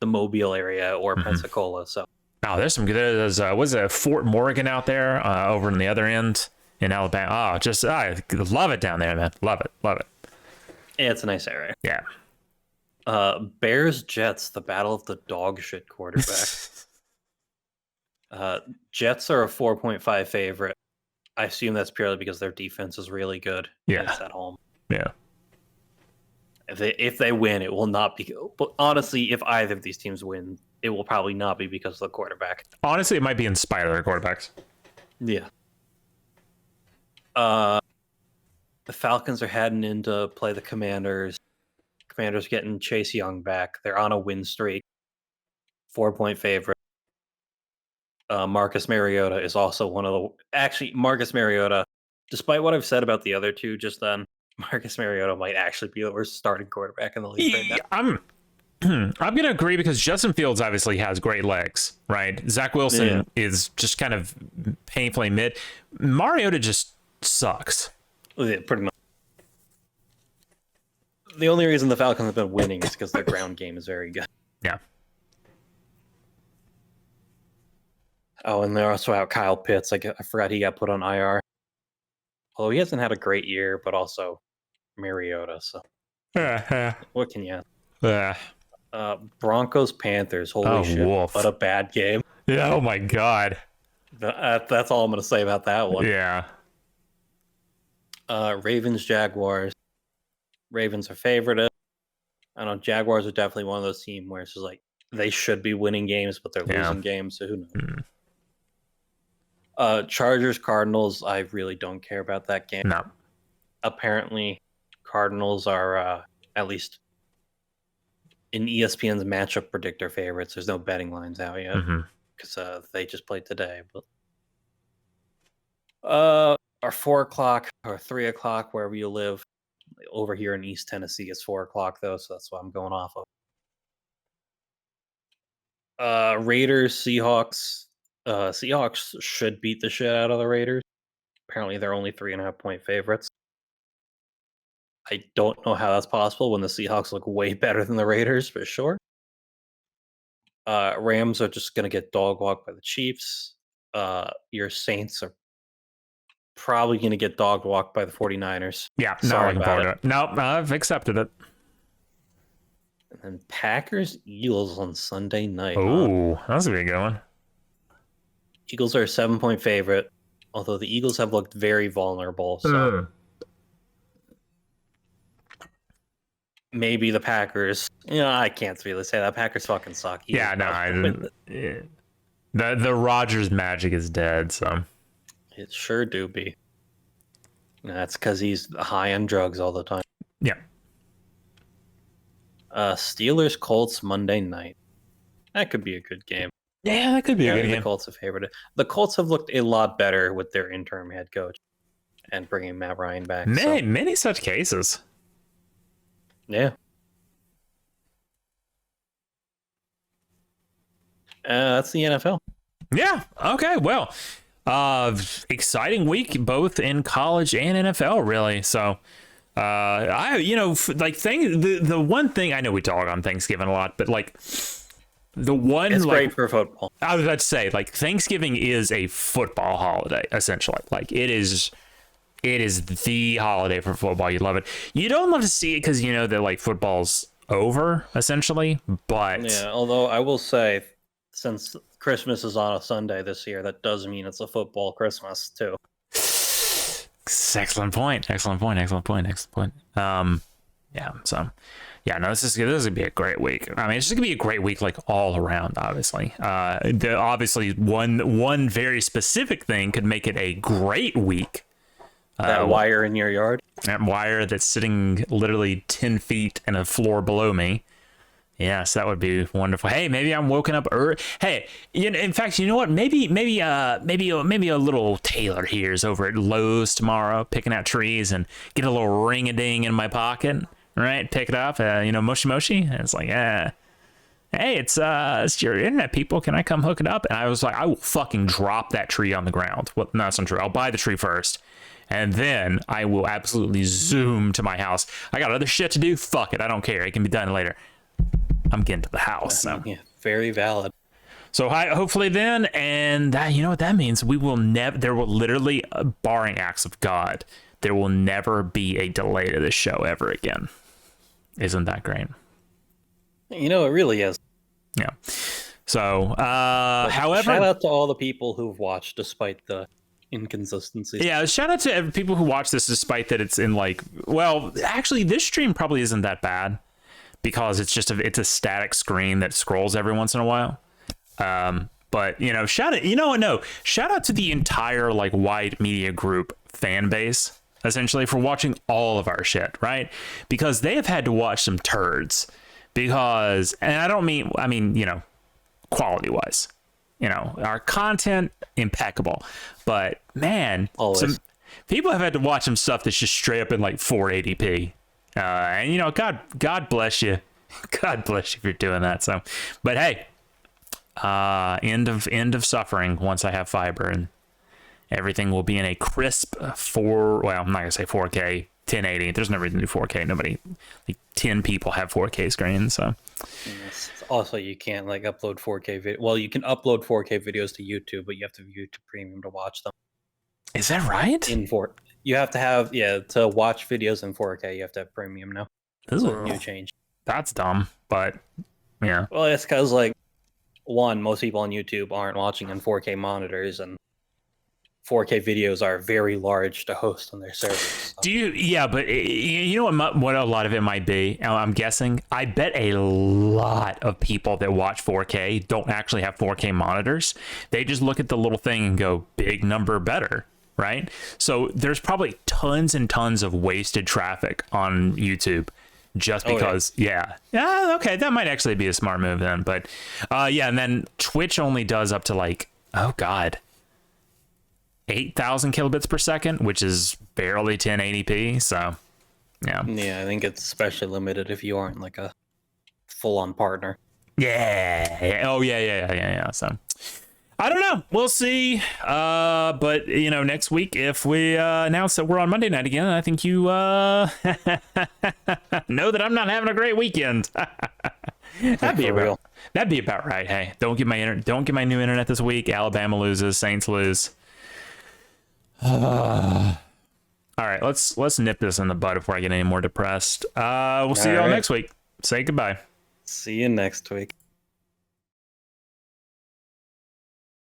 the Mobile area or Pensacola. So. Oh, there's some good. There's was a Fort Morgan out there over on the other end in Alabama. Oh, just I love it down there, man. Love it. Yeah, it's a nice area. Yeah. Bears Jets, the battle of the dog shit quarterback. Jets are a 4.5 favorite. I assume that's purely because their defense is really good. Yeah. And it's at home. Yeah. If they win, it will not be. But honestly, if either of these teams win, it will probably not be because of the quarterback. Honestly, it might be in spite of their quarterbacks. Yeah. The Falcons are heading in to play the Commanders. Commanders getting Chase Young back. They're on a win streak. 4-point favorite. Marcus Mariota is also one of the... Actually, Marcus Mariota, despite what I've said about the other two just then, Marcus Mariota might actually be the worst starting quarterback in the league right now. I'm going to agree because Justin Fields obviously has great legs, right? Zach Wilson is just kind of painfully mid. Mariota just sucks. Yeah, pretty much. The only reason the Falcons have been winning is because their ground game is very good. Yeah. Oh, and they're also out Kyle Pitts. I forgot he got put on IR. Although he hasn't had a great year, but also Mariota. So what can you add? Broncos Panthers. Holy shit! Wolf. What a bad game. Yeah. Oh my god. That's all I'm gonna say about that one. Yeah. Ravens Jaguars. Ravens are favorite. I know Jaguars are definitely one of those teams where it's just like they should be winning games, but they're losing games. So who knows? Chargers Cardinals. I really don't care about that game. No. Apparently, Cardinals are at least in ESPN's matchup predictor favorites. There's no betting lines out yet because they just played today. But our 4 o'clock or 3 o'clock wherever you live. Over here in East Tennessee, it's 4 o'clock though, so that's what I'm going off of. Raiders Seahawks. Seahawks should beat the shit out of the Raiders. Apparently, they're only 3.5-point favorites. I don't know how that's possible when the Seahawks look way better than the Raiders, for sure. Rams are just going to get dog walked by the Chiefs. Your Saints are probably going to get dog walked by the 49ers. Yeah, not Sorry looking about forward to it. Nope, I've accepted it. And then Packers Eagles on Sunday night. Ooh, that's gonna be a good one. Eagles are a 7-point favorite, although the Eagles have looked very vulnerable. So maybe the Packers. I can't really say that. Packers fucking suck. Yeah, no, the Rodgers magic is dead. So it sure do be. That's because he's high on drugs all the time. Yeah. Steelers Colts Monday night. That could be a good game. Yeah, that could be a good game. The Colts have favored it. The Colts have looked a lot better with their interim head coach and bringing Matt Ryan back. Many such cases. Yeah. That's the NFL. Yeah. Okay. Well, exciting week both in college and NFL, really. So, the one thing I know we talk on Thanksgiving a lot, but like the one, it's like, great for football. I was about to say, like, Thanksgiving is a football holiday, essentially. Like, it is the holiday for football. You love it. You don't love to see it because you know that like football's over, essentially. But yeah, although I will say, since Christmas is on a Sunday this year, that does mean it's a football Christmas too. Excellent point. Yeah. So, yeah. No, this is gonna be a great week. I mean, it's just gonna be a great week, like all around. Obviously, obviously one very specific thing could make it a great week. That wire in your yard. That wire that's sitting literally 10 feet in a floor below me. Yes, that would be wonderful. Hey, maybe I'm woken up early. Hey, in fact, you know what? Maybe a little Taylor here is over at Lowe's tomorrow, picking out trees and get a little ring-a-ding in my pocket. Right, pick it up. Moshi moshi. And it's like, hey, it's your internet people. Can I come hook it up? And I was like, I will fucking drop that tree on the ground. Well, no, that's not true. I'll buy the tree first. And then I will absolutely zoom to my house. I got other shit to do. Fuck it. I don't care. It can be done later. I'm getting to the house. So. Yeah, very valid. So hopefully then, and that, you know what that means? There will literally, barring acts of God, there will never be a delay to this show ever again. Isn't that great? It really is. Yeah. So, however, shout out to all the people who've watched despite the inconsistencies. Yeah, shout out to people who watch this despite that it's in actually this stream probably isn't that bad because it's a static screen that scrolls every once in a while. But shout out to the entire wide media group fan base essentially for watching all of our shit, right? Because they have had to watch some turds and I mean quality wise. Our content impeccable, but man, some people have had to watch some stuff that's just straight up in 480p. And God bless you. God bless you for doing that. So, but hey, end of suffering once I have fiber and everything will be in a crisp I'm not gonna say 4K 1080. There's no reason to do 4K. Nobody, 10 people have 4K screens. So. Yes. Also, you can't upload 4K video. Well, you can upload 4K videos to YouTube, but you have to have YouTube Premium to watch them. Is that right? You have to have to watch videos in 4K. You have to have Premium now. That's a new change. That's dumb, but yeah. Well, it's because most people on YouTube aren't watching on 4K monitors, and 4K videos are very large to host on their servers. So. But you know what a lot of it might be? I'm guessing. I bet a lot of people that watch 4K don't actually have 4K monitors. They just look at the little thing and go, big number better, right? So there's probably tons and tons of wasted traffic on YouTube just because, okay, that might actually be a smart move then. But and then Twitch only does up to 8,000 kilobits per second, which is barely 1080p. So, yeah. Yeah, I think it's especially limited if you aren't a full-on partner. Yeah. Oh, yeah. So, I don't know. We'll see. But next week, if we announce that we're on Monday night again, I think you know that I'm not having a great weekend. That'd be about right. Hey, don't get my new internet this week. Alabama loses, Saints lose. All right, let's nip this in the bud before I get any more depressed. We'll see you all next week. Say goodbye. See you next week.